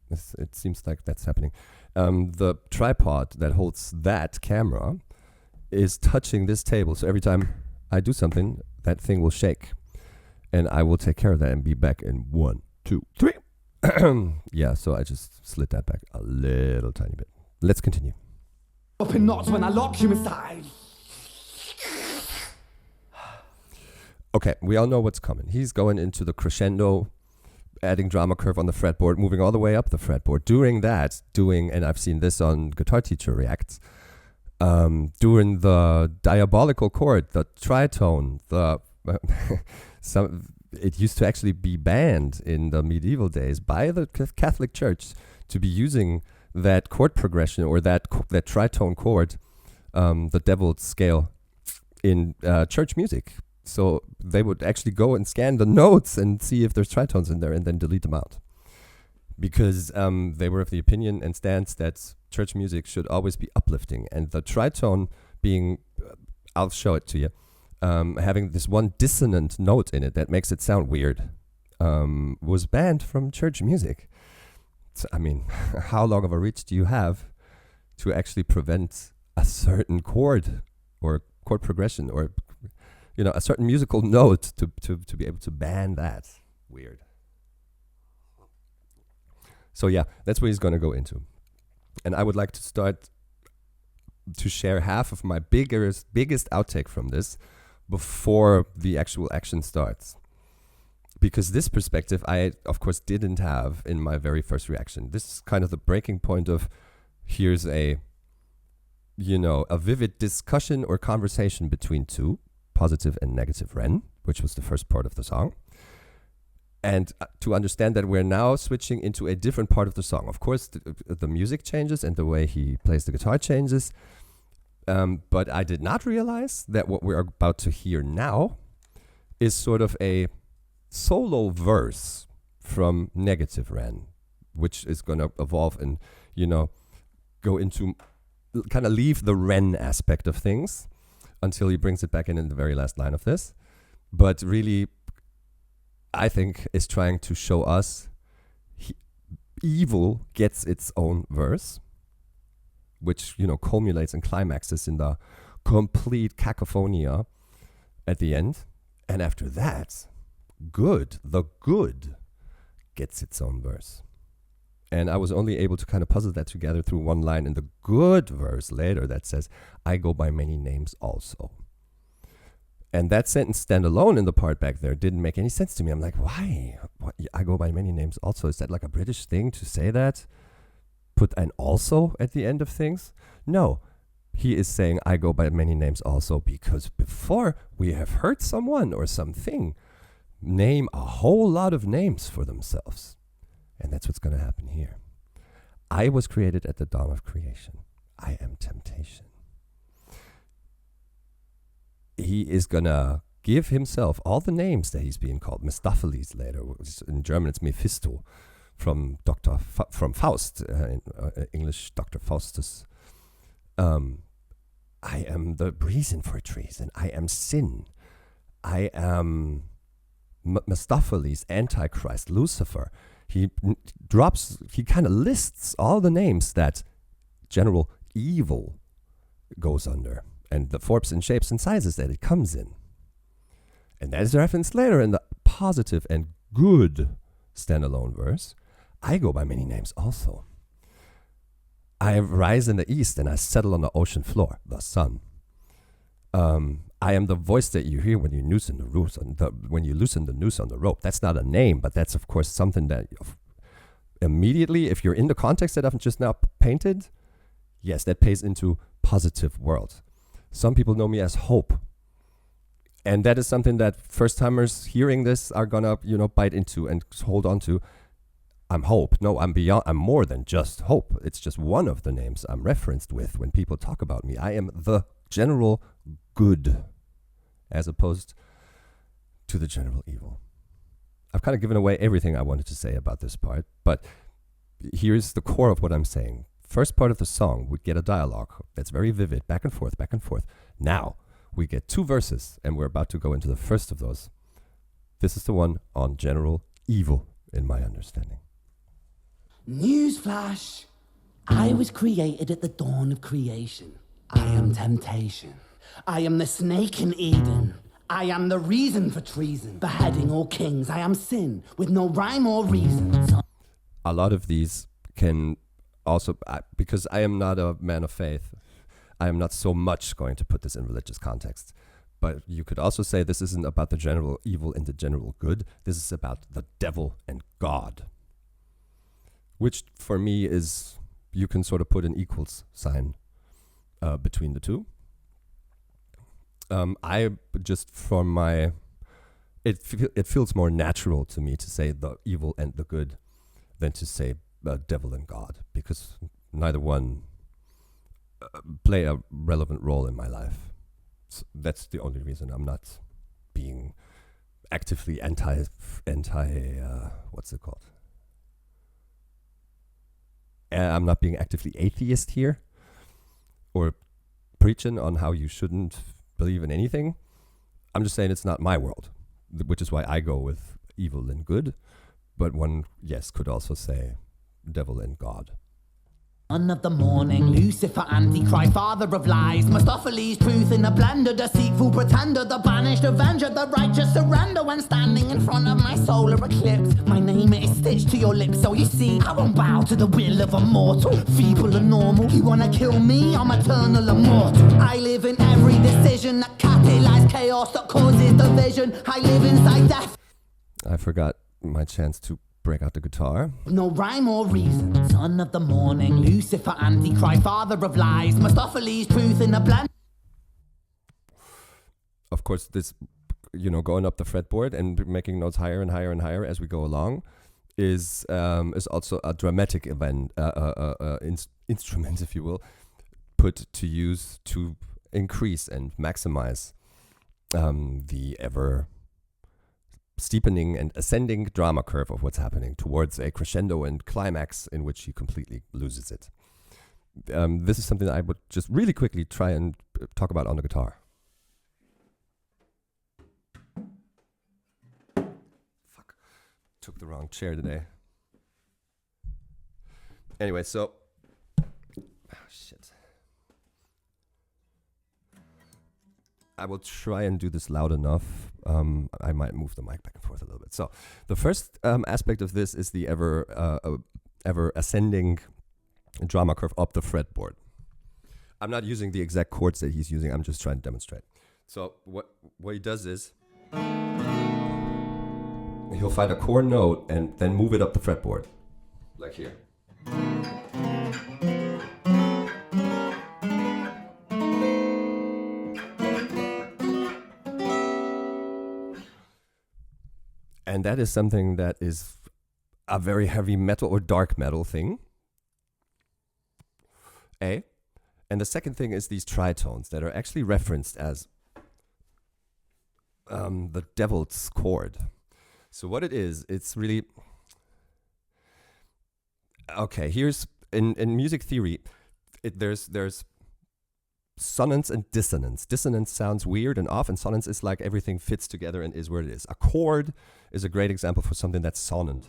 it seems like that's happening. The tripod that holds that camera is touching this table. So every time I do something, that thing will shake. And I will take care of that and be back in 1, 2, 3. Yeah, so I just slid that back a little tiny bit. Let's continue. Up in knots when I lock you inside. Okay, we all know what's coming. He's going into the crescendo, adding drama curve on the fretboard, moving all the way up the fretboard. During that, and I've seen this on Guitar Teacher Reacts, during the diabolical chord, the tritone, it used to actually be banned in the medieval days by the Catholic Church to be using that chord progression or that tritone chord, the devil's scale, in church music. So they would actually go and scan the notes and see if there's tritones in there and then delete them out. Because they were of the opinion and stance that church music should always be uplifting. And the tritone being, I'll show it to you, having this one dissonant note in it that makes it sound weird, was banned from church music. So, I mean, how long of a reach do you have to actually prevent a certain chord or chord progression or, you know, a certain musical note to be able to ban that? Weird. So yeah, that's what he's going to go into. And I would like to start to share half of my biggest outtake from this before the actual action starts. Because this perspective I, of course, didn't have in my very first reaction. This is kind of the breaking point of, here's a vivid discussion or conversation between two, positive and negative Ren, which was the first part of the song. And to understand that we're now switching into a different part of the song. Of course, the music changes and the way he plays the guitar changes. But I did not realize that what we're about to hear now is sort of a solo verse from negative Ren, which is going to evolve and, go into, kind of leave the Ren aspect of things until he brings it back in the very last line of this. But really, I think is trying to show us evil gets its own verse, which, culminates and climaxes in the complete cacophonia at the end. And after that, the good gets its own verse. And I was only able to kind of puzzle that together through one line in the good verse later that says, I go by many names also. And that sentence stand alone in the part back there didn't make any sense to me. I'm like, why? What? I go by many names also. Is that like a British thing to say that? Put an also at the end of things? No. He is saying, I go by many names also because before we have heard someone or something name a whole lot of names for themselves. And that's what's going to happen here. I was created at the dawn of creation. I am temptation. He is going to give himself all the names that he's being called. Mephistopheles later. In German, it's Mephisto from from Faust, in English, Dr. Faustus. I am the reason for treason. I am sin. I am Mephistopheles, Antichrist, Lucifer. He kind of lists all the names that general evil goes under, and the forms and shapes and sizes that it comes in. And that is referenced later in the positive and good standalone verse. I go by many names also. I rise in the east and I settle on the ocean floor, the sun. I am the voice that you hear when you loosen the noose on the rope. That's not a name, but that's of course something that immediately, if you're in the context that I've just now painted, yes, that plays into positive world. Some people know me as hope. And that is something that first-timers hearing this are gonna, bite into and hold on to. I'm hope. No, I'm beyond. I'm more than just hope. It's just one of the names I'm referenced with when people talk about me. I am the general good as opposed to the general evil. I've kind of given away everything I wanted to say about this part, but here's the core of what I'm saying. First part of the song, we get a dialogue that's very vivid, back and forth, back and forth. Now, we get two verses, and we're about to go into the first of those. This is the one on general evil, in my understanding. Newsflash! I was created at the dawn of creation. I am temptation. I am the snake in Eden. I am the reason for treason. Beheading all kings. I am sin with no rhyme or reason. A lot of these can also, because I am not a man of faith, I am not so much going to put this in religious context. But you could also say this isn't about the general evil and the general good. This is about the devil and God. Which for me is, you can sort of put an equals sign between the two. I just, from my, it feels more natural to me to say the evil and the good than to say devil and God, because neither one play a relevant role in my life. So that's the only reason I'm not being actively what's it called? I'm not being actively atheist here, or preaching on how you shouldn't believe in anything. I'm just saying it's not my world, which is why I go with evil and good. But one, yes, could also say devil and God. Son of the morning, Lucifer, Antichrist, father of lies, Mephistopheles, truth in a blender, deceitful pretender, the banished avenger, the righteous surrender. When standing in front of my solar eclipse, my name is stitched to your lips. So you see, I won't bow to the will of a mortal, feeble and normal. You wanna kill me? I'm eternal immortal. I live in every decision that catalyzes chaos, that causes division. I live inside death. I forgot my chance to break out the guitar. No rhyme or reason. Son of the morning, Lucifer, Antichrist, father of lies, Mephistopheles, truth in a blend. Of course, this, going up the fretboard and making notes higher and higher and higher as we go along is also a dramatic event, instrument, if you will, put to use to increase and maximize the ever steepening and ascending drama curve of what's happening towards a crescendo and climax in which he completely loses it. This is something that I would just really quickly try and talk about on the guitar. Fuck. Took the wrong chair today. Anyway, so... shit. I will try and do this loud enough. I might move the mic back and forth a little bit. So the first aspect of this is the ever ascending drama curve up the fretboard. I'm not using the exact chords that he's using. I'm just trying to demonstrate. So what he does is he'll find a core note and then move it up the fretboard, like here. And that is something that is a very heavy metal or dark metal thing. A. And the second thing is these tritones that are actually referenced as the devil's chord. So what it is, it's really... Okay, here's... In music theory, there's sonance and dissonance. Dissonance sounds weird and off, and sonance is like everything fits together and is where it is. A chord is a great example for something that's sonant.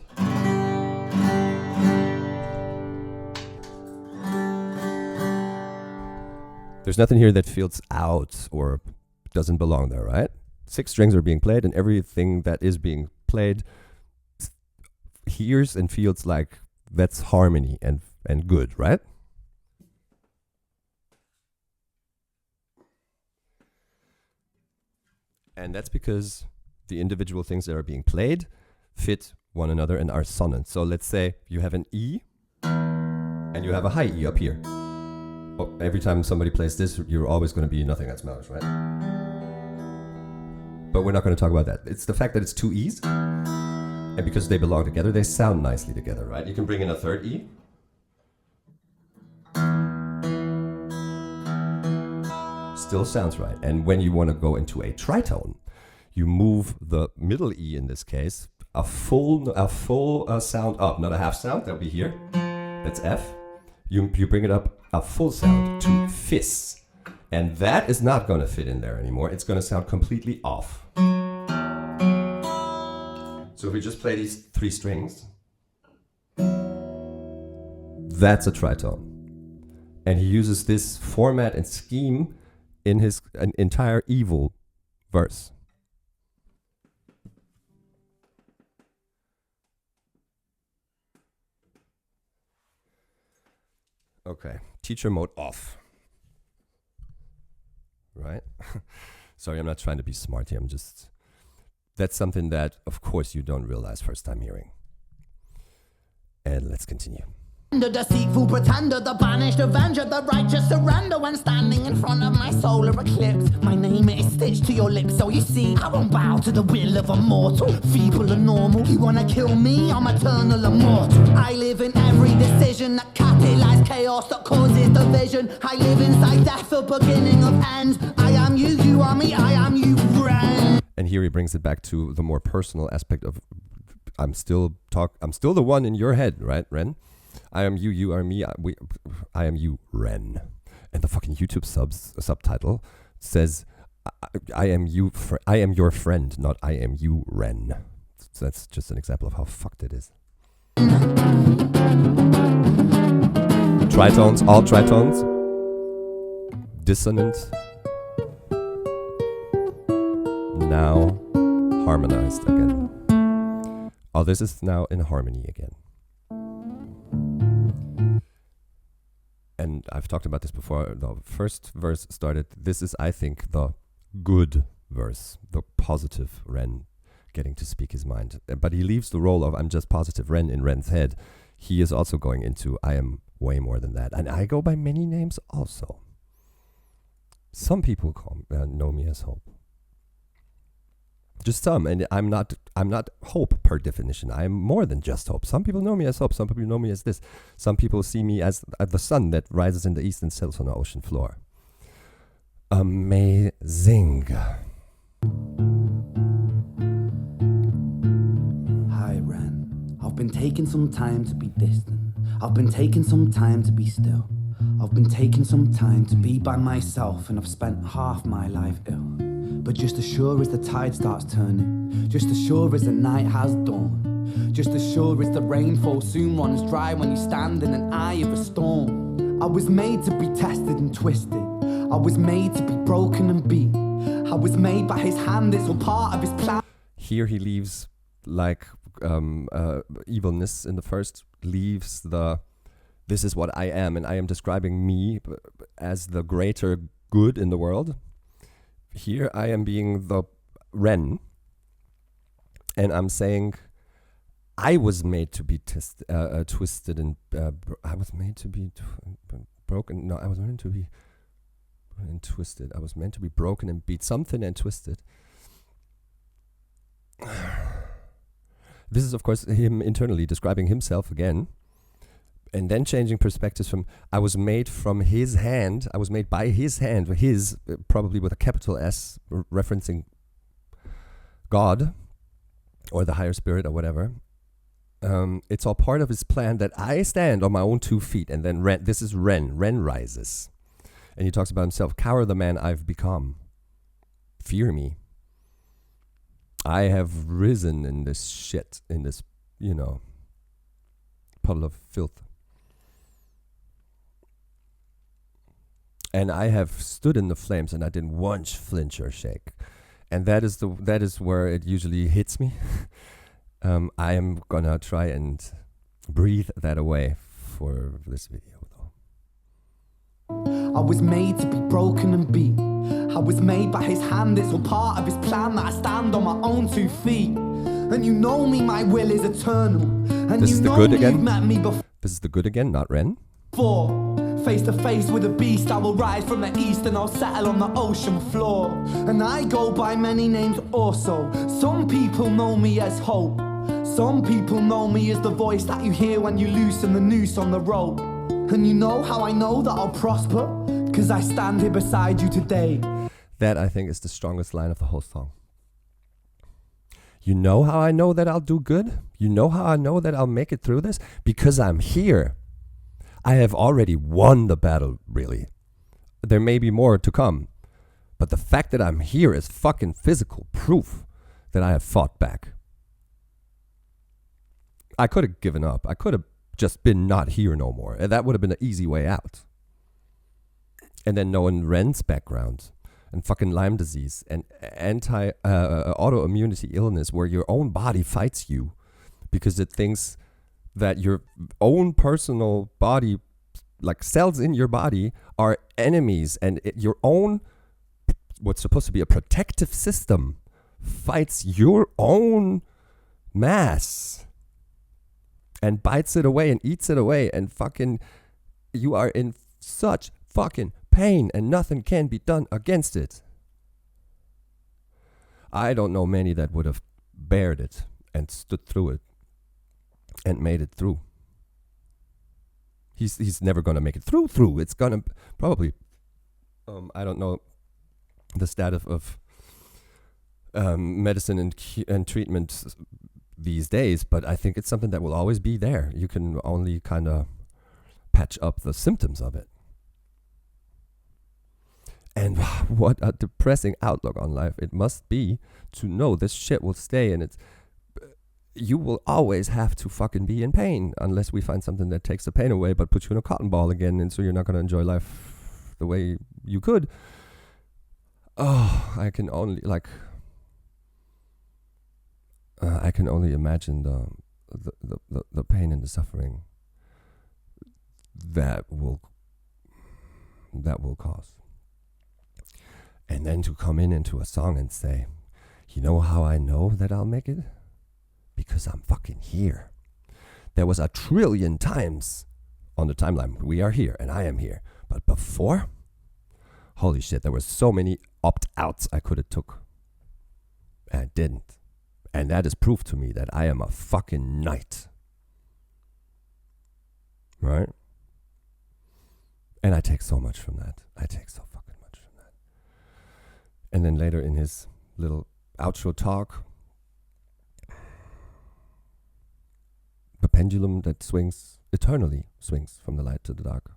There's nothing here that feels out or doesn't belong there, right? 6 strings are being played, and everything that is being played hears and feels like that's harmony and good, right? And that's because the individual things that are being played fit one another and are sonant. So let's say you have an E and you have a high E up here. Oh, every time somebody plays this, you're always going to be nothing that smells, right? But we're not going to talk about that. It's the fact that it's 2 E's, and because they belong together, they sound nicely together, right? You can bring in a third E. Still sounds right. And when you want to go into a tritone, you move the middle E in this case a full sound up, not a half sound. That'll be here. That's F. You bring it up a full sound to fis, and that is not going to fit in there anymore. It's going to sound completely off. So if we just play these 3 strings, that's a tritone, and he uses this format and scheme in his entire evil verse. Okay, teacher mode off. Right? Sorry, I'm not trying to be smart here. That's something that, of course, you don't realize first time hearing. And let's continue. The deceitful pretender, the banished avenger, the righteous surrender when standing in front of my solar eclipse. My name is stitched to your lips, so you see, I won't bow to the will of a mortal, feeble and normal. You wanna kill me? I'm eternal immortal. I live in every decision that catalyzes chaos, that causes division. I live inside death, the beginning of ends. I am you, you are me, I am you, Ren. And here he brings it back to the more personal aspect of I'm still the one in your head, right, Ren? I am you, you are me, I am you, Ren. And the fucking YouTube subtitle says, I am your friend, not I am you, Ren. So that's just an example of how fucked it is. Tritones, all tritones. Dissonant. Now harmonized again. Oh, this is now in harmony again. And I've talked about this before. The first verse started, this is, I think, the good verse, the positive Ren getting to speak his mind. But he leaves the role of I'm just positive Ren in Ren's head. He is also going into I am way more than that. And I go by many names also. Some people know me as Hope. Just some, and I'm not Hope per definition. I am more than just Hope. Some people know me as Hope. Some people know me as this. Some people see me as the sun that rises in the east and settles on the ocean floor. Amazing. Hi, Ren. I've been taking some time to be distant. I've been taking some time to be still. I've been taking some time to be by myself, and I've spent half my life ill. But just as sure as the tide starts turning, just as sure as the night has dawned, just as sure as the rainfall soon runs dry when you stand in an eye of a storm. I was made to be tested and twisted. I was made to be broken and beat. I was made by his hand, it's all part of his plan. Here he leaves, like evilness in the first, leaves the this is what I am, and I am describing me as the greater good in the world. Here I am being the Ren, and I'm saying I was made to be twisted and I was made to be broken. No, I was meant to be and twisted. I was meant to be broken and beat something and twisted. This is, of course, him internally describing himself again. And then changing perspectives from I was made from his hand, I was made by his hand, his, probably with a capital S, referencing God or the higher spirit or whatever. It's all part of his plan that I stand on my own 2 feet. And then Ren, this is Ren rises. And he talks about himself, cower the man I've become. Fear me. I have risen in this shit, in this, puddle of filth. And I have stood in the flames, and I didn't once flinch or shake. And that is where it usually hits me. I am gonna try and breathe that away for this video, though. I was made to be broken and beat. I was made by his hand, it's all part of his plan that I stand on my own 2 feet. And you know me, my will is eternal. And This you is the know good me, again? you've met me before. This is the good again, not Ren. Face to face with a beast, I will rise from the east and I'll settle on the ocean floor. And I go by many names also. Some people know me as Hope. Some people know me as the voice that you hear when you loosen the noose on the rope. And you know how I know that I'll prosper? 'Cause I stand here beside you today. That, I think, is the strongest line of the whole song. You know how I know that I'll do good? You know how I know that I'll make it through this? Because I'm here. I have already won the battle, really. There may be more to come. But the fact that I'm here is fucking physical proof that I have fought back. I could have given up. I could have just been not here no more. And that would have been an easy way out. And then knowing Ren's background and fucking Lyme disease and autoimmunity illness where your own body fights you because it thinks that your own personal body, like cells in your body, are enemies, and your own what's supposed to be a protective system fights your own mass and bites it away and eats it away, and fucking you are in such fucking pain and nothing can be done against it. I don't know many that would have bared it and stood through it and made it through. He's never gonna make it through. It's gonna probably I don't know the status of medicine and treatment these days, but I think it's something that will always be there. You can only kind of patch up the symptoms of it. And what a depressing outlook on life it must be to know this shit will stay, and you will always have to fucking be in pain unless we find something that takes the pain away but puts you in a cotton ball again, and so you're not going to enjoy life the way you could. Oh, I can only imagine the pain and the suffering that will cause. And then to come into a song and say, you know how I know that I'll make it? Because I'm fucking here. There was 1 trillion times on the timeline we are here and I am here. But before, holy shit, there were so many opt-outs I could have took. And I didn't. And that is proof to me that I am a fucking knight. Right? And I take so much from that. I take so fucking much from that. And then later in his little outro talk, the pendulum that swings eternally swings from the light to the dark.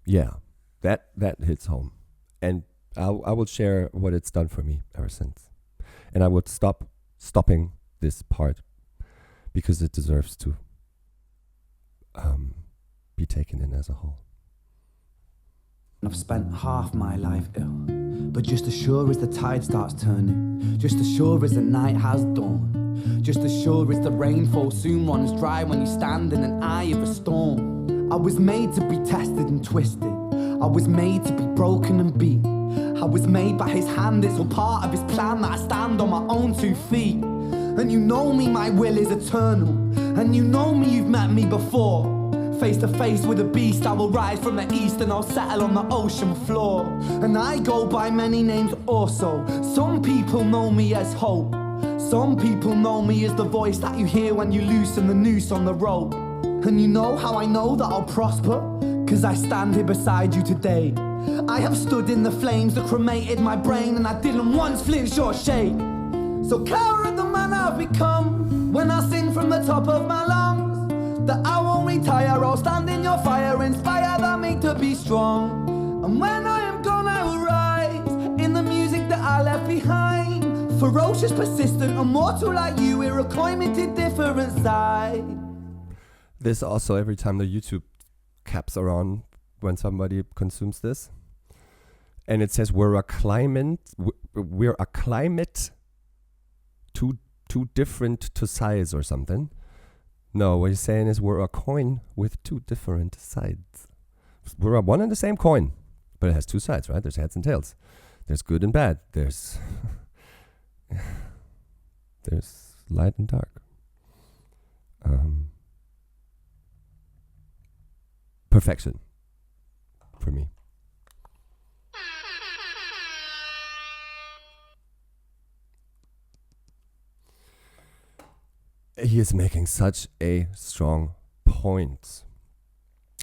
Yeah, that hits home. And I will share what it's done for me ever since. And I would stopping this part because it deserves to be taken in as a whole. I've spent half my life ill, but just as sure as the tide starts turning, just as sure as the night has dawned, just as sure as the rainfall soon runs dry when you stand in an eye of a storm. I was made to be tested and twisted. I was made to be broken and beat. I was made by his hand, it's all part of his plan that I stand on my own 2 feet. And you know me, my will is eternal. And you know me, you've met me before. Face to face with a beast, I will rise from the east and I'll settle on the ocean floor. And I go by many names also. Some people know me as hope. Some people know me as the voice that you hear when you loosen the noose on the rope. And you know how I know that I'll prosper? 'Cause I stand here beside you today. I have stood in the flames that cremated my brain, and I didn't once flinch or shake. So clever at the man I've become, when I sing from the top of my lungs, that I won't retire, I'll stand in your fire, inspire that me to be strong. And when I am gone I will rise, in the music that I left behind. Ferocious, persistent, immortal like you, we're a coin into different side. This also, every time the YouTube caps are on, when somebody consumes this, and it says we're a climate too different to size or something. No, what he's saying is we're a coin with 2 different sides. We're a one and the same coin, but it has 2 sides, right? There's heads and tails. There's good and bad. There's light and dark. Perfection for me. He is making such a strong point.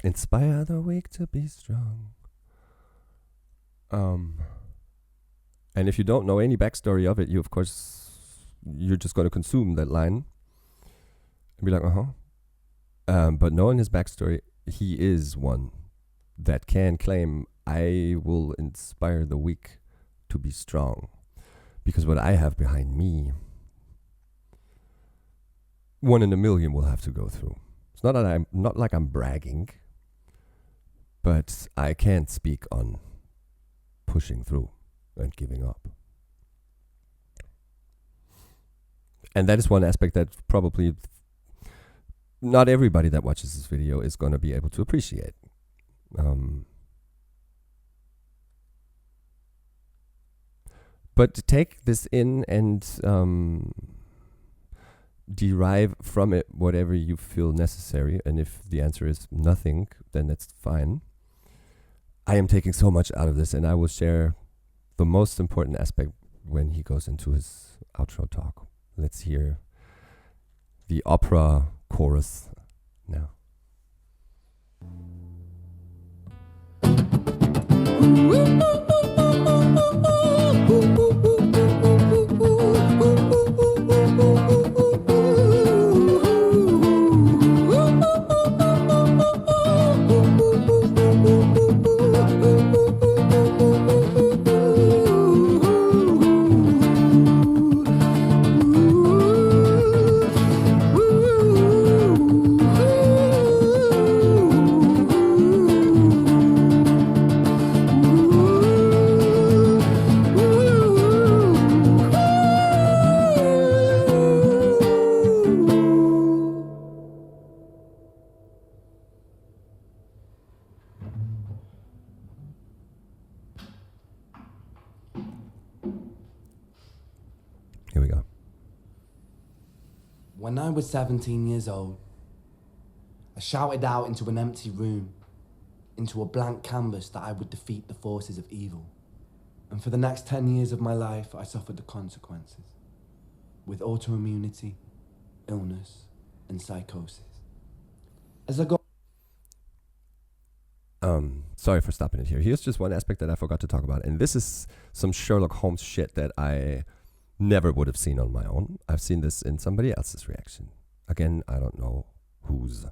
Inspire the weak to be strong. And if you don't know any backstory of it, you're just going to consume that line and be like, but knowing his backstory, he is one that can claim, I will inspire the weak to be strong. Because what I have behind me, 1 in a million will have to go through. It's not like I'm bragging, but I can't speak on pushing through and giving up. And that is one aspect that probably not everybody that watches this video is going to be able to appreciate. But to take this in and derive from it whatever you feel necessary, and if the answer is nothing, then that's fine. I am taking so much out of this, and I will share the most important aspect when he goes into his outro talk. Let's hear the opera chorus now. Here we go. When I was 17 years old, I shouted out into an empty room, into a blank canvas, that I would defeat the forces of evil. And for the next 10 years of my life, I suffered the consequences, with autoimmunity, illness, and psychosis. As I got... Sorry for stopping it here. Here's just one aspect that I forgot to talk about, and this is some Sherlock Holmes shit that I never would have seen on my own. I've seen this in somebody else's reaction. Again, I don't know whose.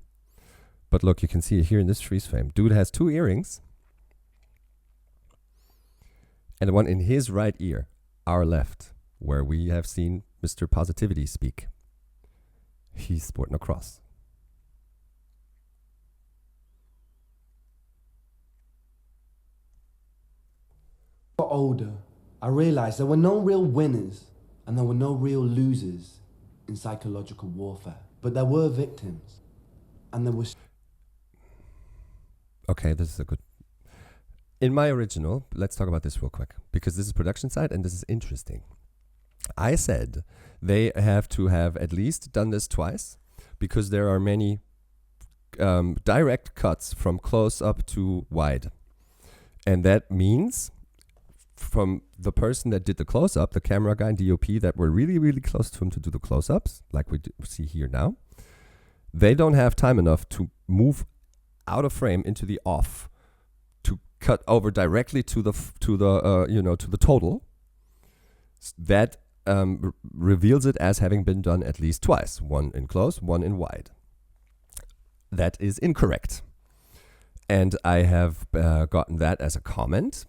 But look, you can see it here in this freeze frame. Dude has 2 earrings. And the one in his right ear, our left, where we have seen Mr. Positivity speak. He's sporting a cross. got older, I realized there were no real winners and there were no real losers in psychological warfare, but there were victims, and there was... Okay, this is a good... In my original, let's talk about this real quick, because this is production side and this is interesting. I said they have to have at least done this twice, because there are many direct cuts from close up to wide. And that means from the person that did the close up, the camera guy and DOP that were really, really close to him to do the close ups, like we see here now, they don't have time enough to move out of frame into the off to cut over directly to the total. That reveals it as having been done at least twice, one in close, one in wide. That is incorrect. And I have gotten that as a comment.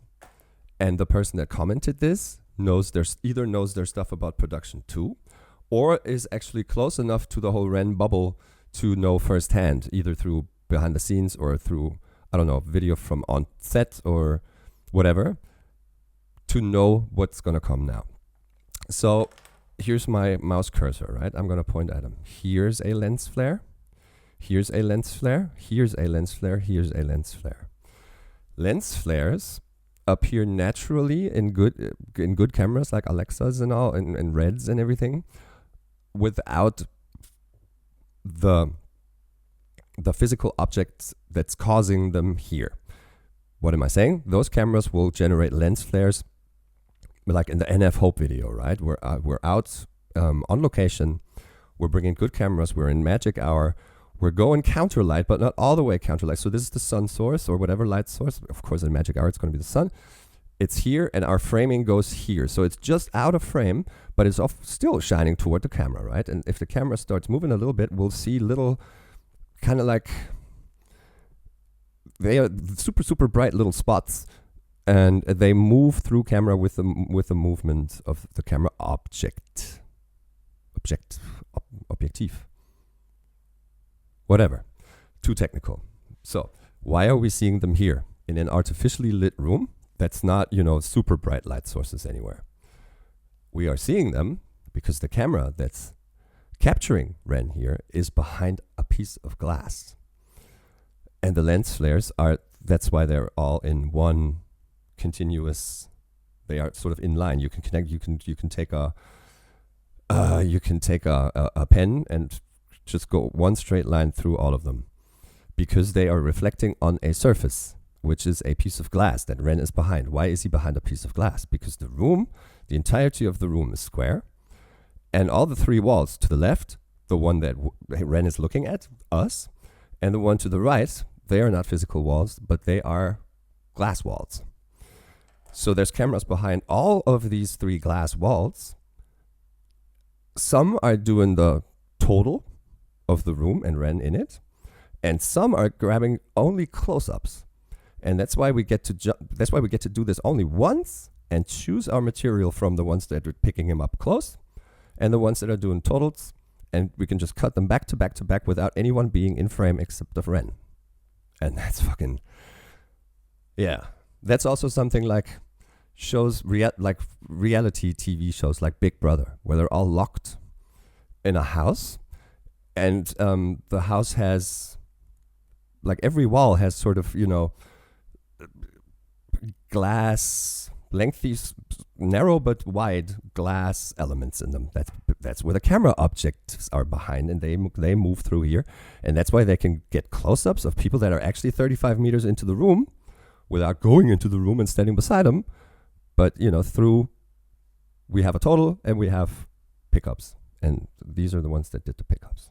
And the person that commented this knows either knows their stuff about production too, or is actually close enough to the whole Ren bubble to know firsthand, either through behind the scenes or through, I don't know, video from on set or whatever, to know what's going to come now. So here's my mouse cursor, right? I'm going to point at him. Here's a lens flare. Here's a lens flare. Here's a lens flare. Here's a lens flare. Lens flares appear naturally in good cameras like Alexas and all, and Reds and everything, without the physical object that's causing them here. What am I saying? Those cameras will generate lens flares, like in the NF Hope video, right? We're out on location. We're bringing good cameras. We're in magic hour. We're going counter light, but not all the way counter light. So this is the sun source or whatever light source. Of course, in magic hour, it's going to be the sun. It's here, and our framing goes here. So it's just out of frame, but it's still shining toward the camera, right? And if the camera starts moving a little bit, we'll see little kind of like, they are super, super bright little spots. And they move through camera with the movement of the camera objective. Whatever, too technical. So why are we seeing them here in an artificially lit room that's not, super bright light sources anywhere? We are seeing them because the camera that's capturing Ren here is behind a piece of glass. And the lens flares that's why they're all in one continuous, they are sort of in line. You can connect, you can take a pen and just go one straight line through all of them, because they are reflecting on a surface, which is a piece of glass that Ren is behind. Why is he behind a piece of glass? Because the entirety of the room is square, and all the three walls to the left, the one that Ren is looking at, us, and the one to the right, they are not physical walls, but they are glass walls. So there's cameras behind all of these three glass walls. Some are doing the total of the room and Ren in it, and some are grabbing only close-ups. And that's why we get to do this only once and choose our material from the ones that are picking him up close and the ones that are doing totals, and we can just cut them back to back to back without anyone being in frame except of Ren. And that's fucking, yeah. That's also something like shows, like reality TV shows like Big Brother, where they're all locked in a house, and the house has, like, every wall has sort of, glass, lengthy, narrow but wide glass elements in them. That's where the camera objects are behind, and they move through here, and that's why they can get close-ups of people that are actually 35 meters into the room without going into the room and standing beside them. But we have a total and we have pickups, and these are the ones that did the pickups.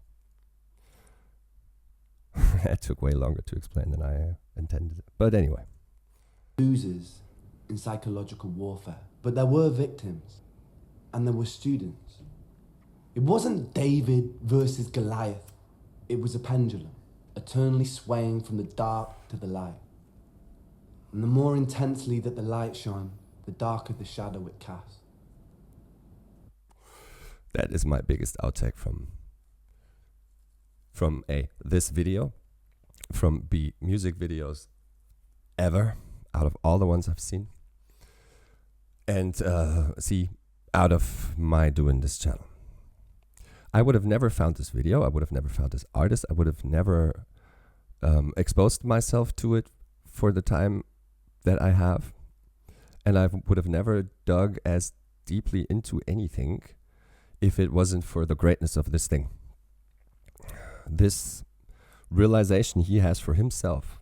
That took way longer to explain than I intended, but anyway. Losers in psychological warfare, but there were victims, and there were students. It wasn't David versus Goliath. It was a pendulum, eternally swaying from the dark to the light. And the more intensely that the light shone, the darker the shadow it cast. That is my biggest outtake from this video, from B music videos ever, out of all the ones I've seen, and out of my doing this channel. I would have never found this video. I would have never found this artist. I would have never exposed myself to it for the time that I have. And I would have never dug as deeply into anything if it wasn't for the greatness of this thing. This realization he has for himself.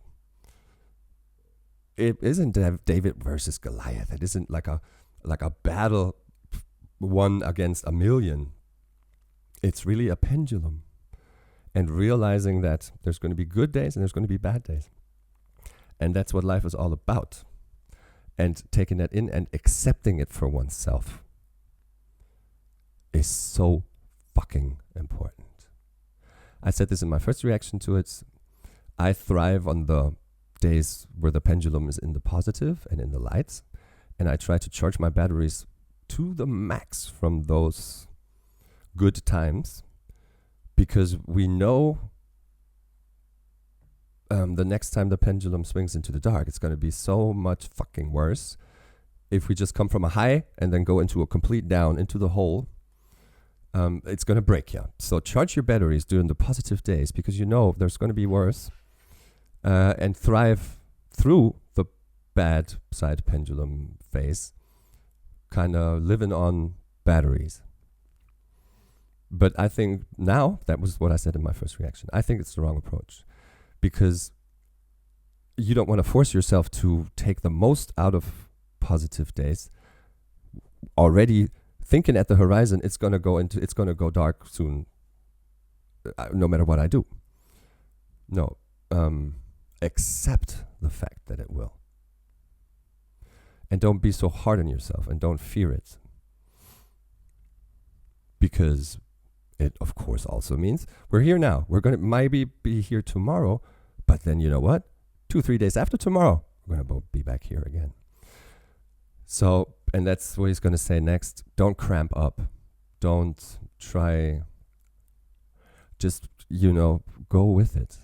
It isn't David versus Goliath. It isn't like a battle won against a million. It's really a pendulum. And realizing that there's going to be good days and there's going to be bad days. And that's what life is all about. And taking that in and accepting it for oneself is so fucking important. I said this in my first reaction to it. I thrive on the days where the pendulum is in the positive and in the lights. And I try to charge my batteries to the max from those good times, because we know the next time the pendulum swings into the dark, it's going to be so much fucking worse. If we just come from a high and then go into a complete down into the hole, it's going to break you. So charge your batteries during the positive days, because you know there's going to be worse, and thrive through the bad side pendulum phase, kind of living on batteries. But I think now, that was what I said in my first reaction, I think it's the wrong approach. Because you don't want to force yourself to take the most out of positive days. Already thinking at the horizon, it's going to go dark soon, no matter what I do. No, accept the fact that it will. And don't be so hard on yourself, and don't fear it. Because it, of course, also means we're here now. We're going to maybe be here tomorrow, but then you know what? 2-3 days after tomorrow, we're going to be back here again. So, and that's what he's going to say next. Don't cramp up. Don't try. Just, go with it.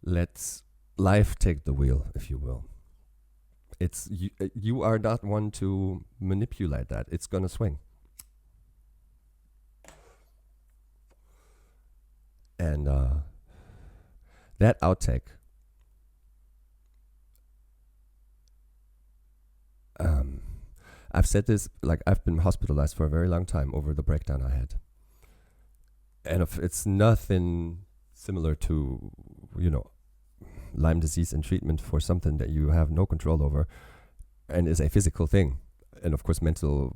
Let life take the wheel, if you will. It's you are not one to manipulate that. It's going to swing. And that outtake, I've said this, like, I've been hospitalized for a very long time over the breakdown I had. And if it's nothing similar to, you know, Lyme disease and treatment for something that you have no control over and is a physical thing. And of course, mental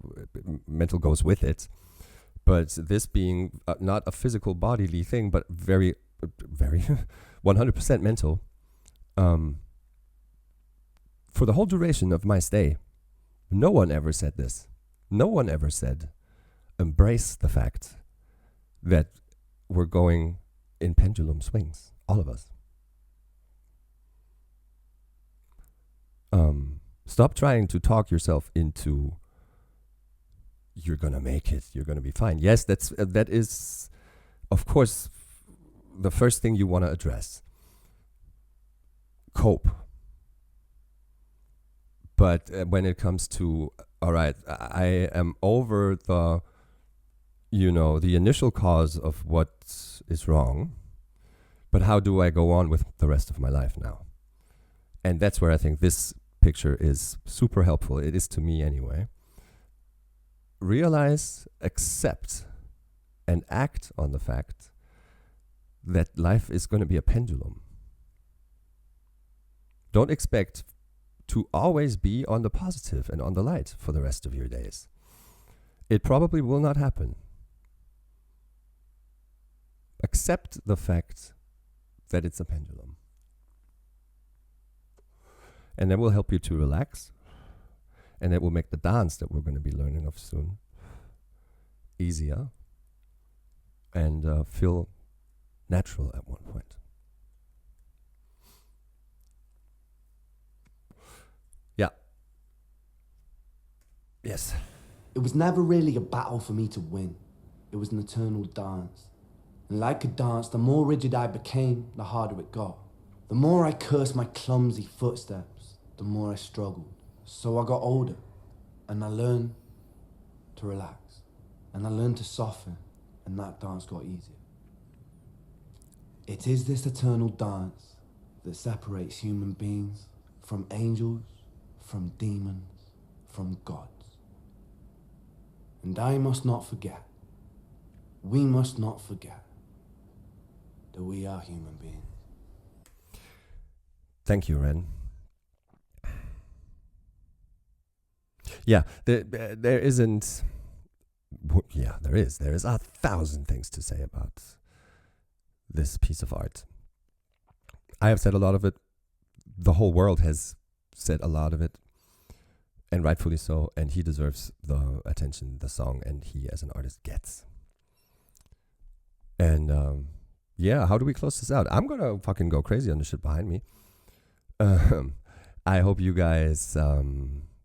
goes with it. But this being not a physical bodily thing, but very 100% mental, for the whole duration of my stay, no one ever said this. No one ever said, embrace the fact that we're going in pendulum swings, all of us. Stop trying to talk yourself into, you're going to make it, you're going to be fine. Yes, that is, of course, the first thing you want to address. Cope. But when it comes to, all right, I am over the, you know, the initial cause of what is wrong, but how do I go on with the rest of my life now? And that's where I think this picture is super helpful. It is to me anyway. Realize, accept, and act on the fact that life is going to be a pendulum. Don't expect to always be on the positive and on the light for the rest of your days. It probably will not happen. Accept the fact that it's a pendulum. And that will help you to relax. And that will make the dance that we're going to be learning of soon easier and feel natural at one point. Yeah. Yes. It was never really a battle for me to win. It was an eternal dance. And like a dance, the more rigid I became, the harder it got. The more I cursed my clumsy footsteps, the more I struggled. So I got older, and I learned to relax. And I learned to soften, and that dance got easier. It is this eternal dance that separates human beings from angels, from demons, from gods. And I must not forget, we must not forget, that we are human beings. Thank you, Ren. Yeah, there isn't... Yeah, there is. There is 1,000 things to say about this piece of art. I have said a lot of it. The whole world has said a lot of it, and rightfully so, and he deserves the attention the song and he as an artist gets. And yeah, how do we close this out? I'm going to fucking go crazy on the shit behind me. I hope you guys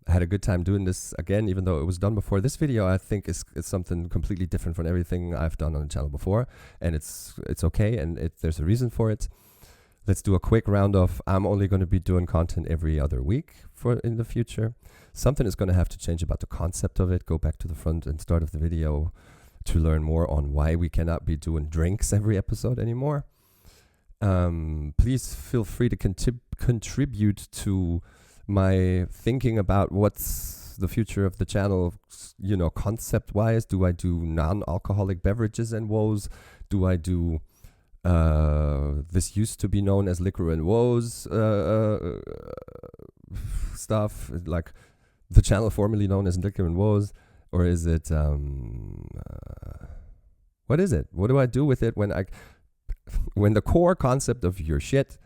had a good time doing this again, even though it was done before. This video, I think, is something completely different from everything I've done on the channel before, and it's okay, and there's a reason for it. Let's do a quick round of, I'm only going to be doing content every other week in the future. Something is going to have to change about the concept of it. Go back to the front and start of the video to learn more on why we cannot be doing drinks every episode anymore. Please feel free to contribute to my thinking about what's the future of the channel, you know, concept-wise. Do I do non-alcoholic beverages and woes? Do I do this used to be known as liquor and woes stuff, like the channel formerly known as liquor and woes? Or is it, what is it? What do I do with it when the core concept of your shit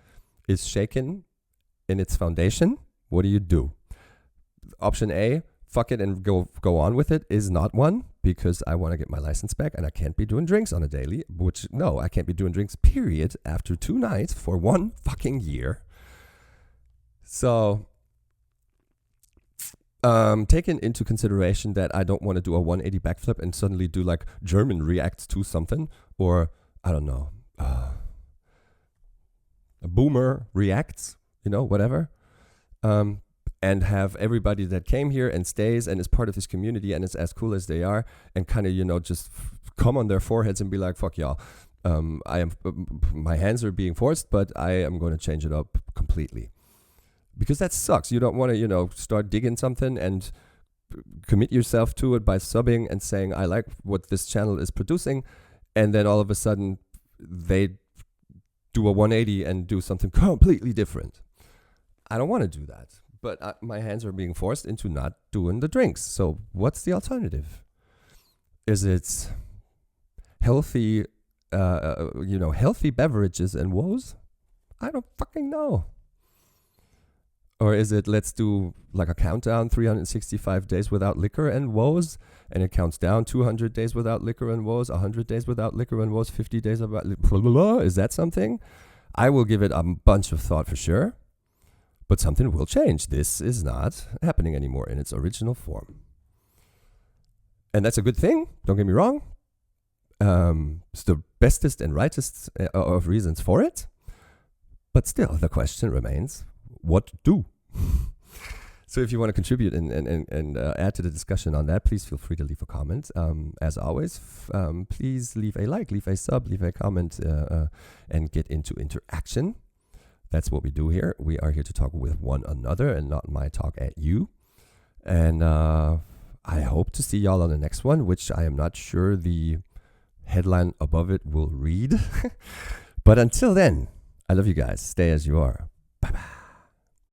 is shaken in its foundation? What do? Option A, fuck it and go on with it, is not one, because I want to get my license back and I can't be doing drinks on a daily, I can't be doing drinks, period, after 2 nights for 1 fucking year. So, taking into consideration that I don't want to do a 180 backflip and suddenly do like German reacts to something, or I don't know, a boomer reacts, you know, whatever. And have everybody that came here and stays and is part of this community and is as cool as they are and kind of, you know, just come on their foreheads and be like, fuck y'all. my hands are being forced, but I am going to change it up completely. Because that sucks. You don't want to, start digging something and commit yourself to it by subbing and saying, I like what this channel is producing. And then all of a sudden, they do a 180 and do something completely different. I don't want to do that. But my hands are being forced into not doing the drinks. So what's the alternative? Is it healthy, healthy beverages and woes? I don't fucking know. Or is it, let's do like a countdown, 365 days without liquor and woes, and it counts down 200 days without liquor and woes, 100 days without liquor and woes, 50 days about blah, blah, blah. Is that something? I will give it a bunch of thought for sure, but something will change. This is not happening anymore in its original form. And that's a good thing, don't get me wrong. It's the bestest and rightest of reasons for it. But still, the question remains, what do? So if you want to contribute and add to the discussion on that, please feel free to leave a comment. As always, please leave a like, leave a sub, leave a comment, and get into interaction. That's what we do here. We are here to talk with one another and not my talk at you. And I hope to see y'all on the next one, which I am not sure the headline above it will read. But until then, I love you guys. Stay as you are.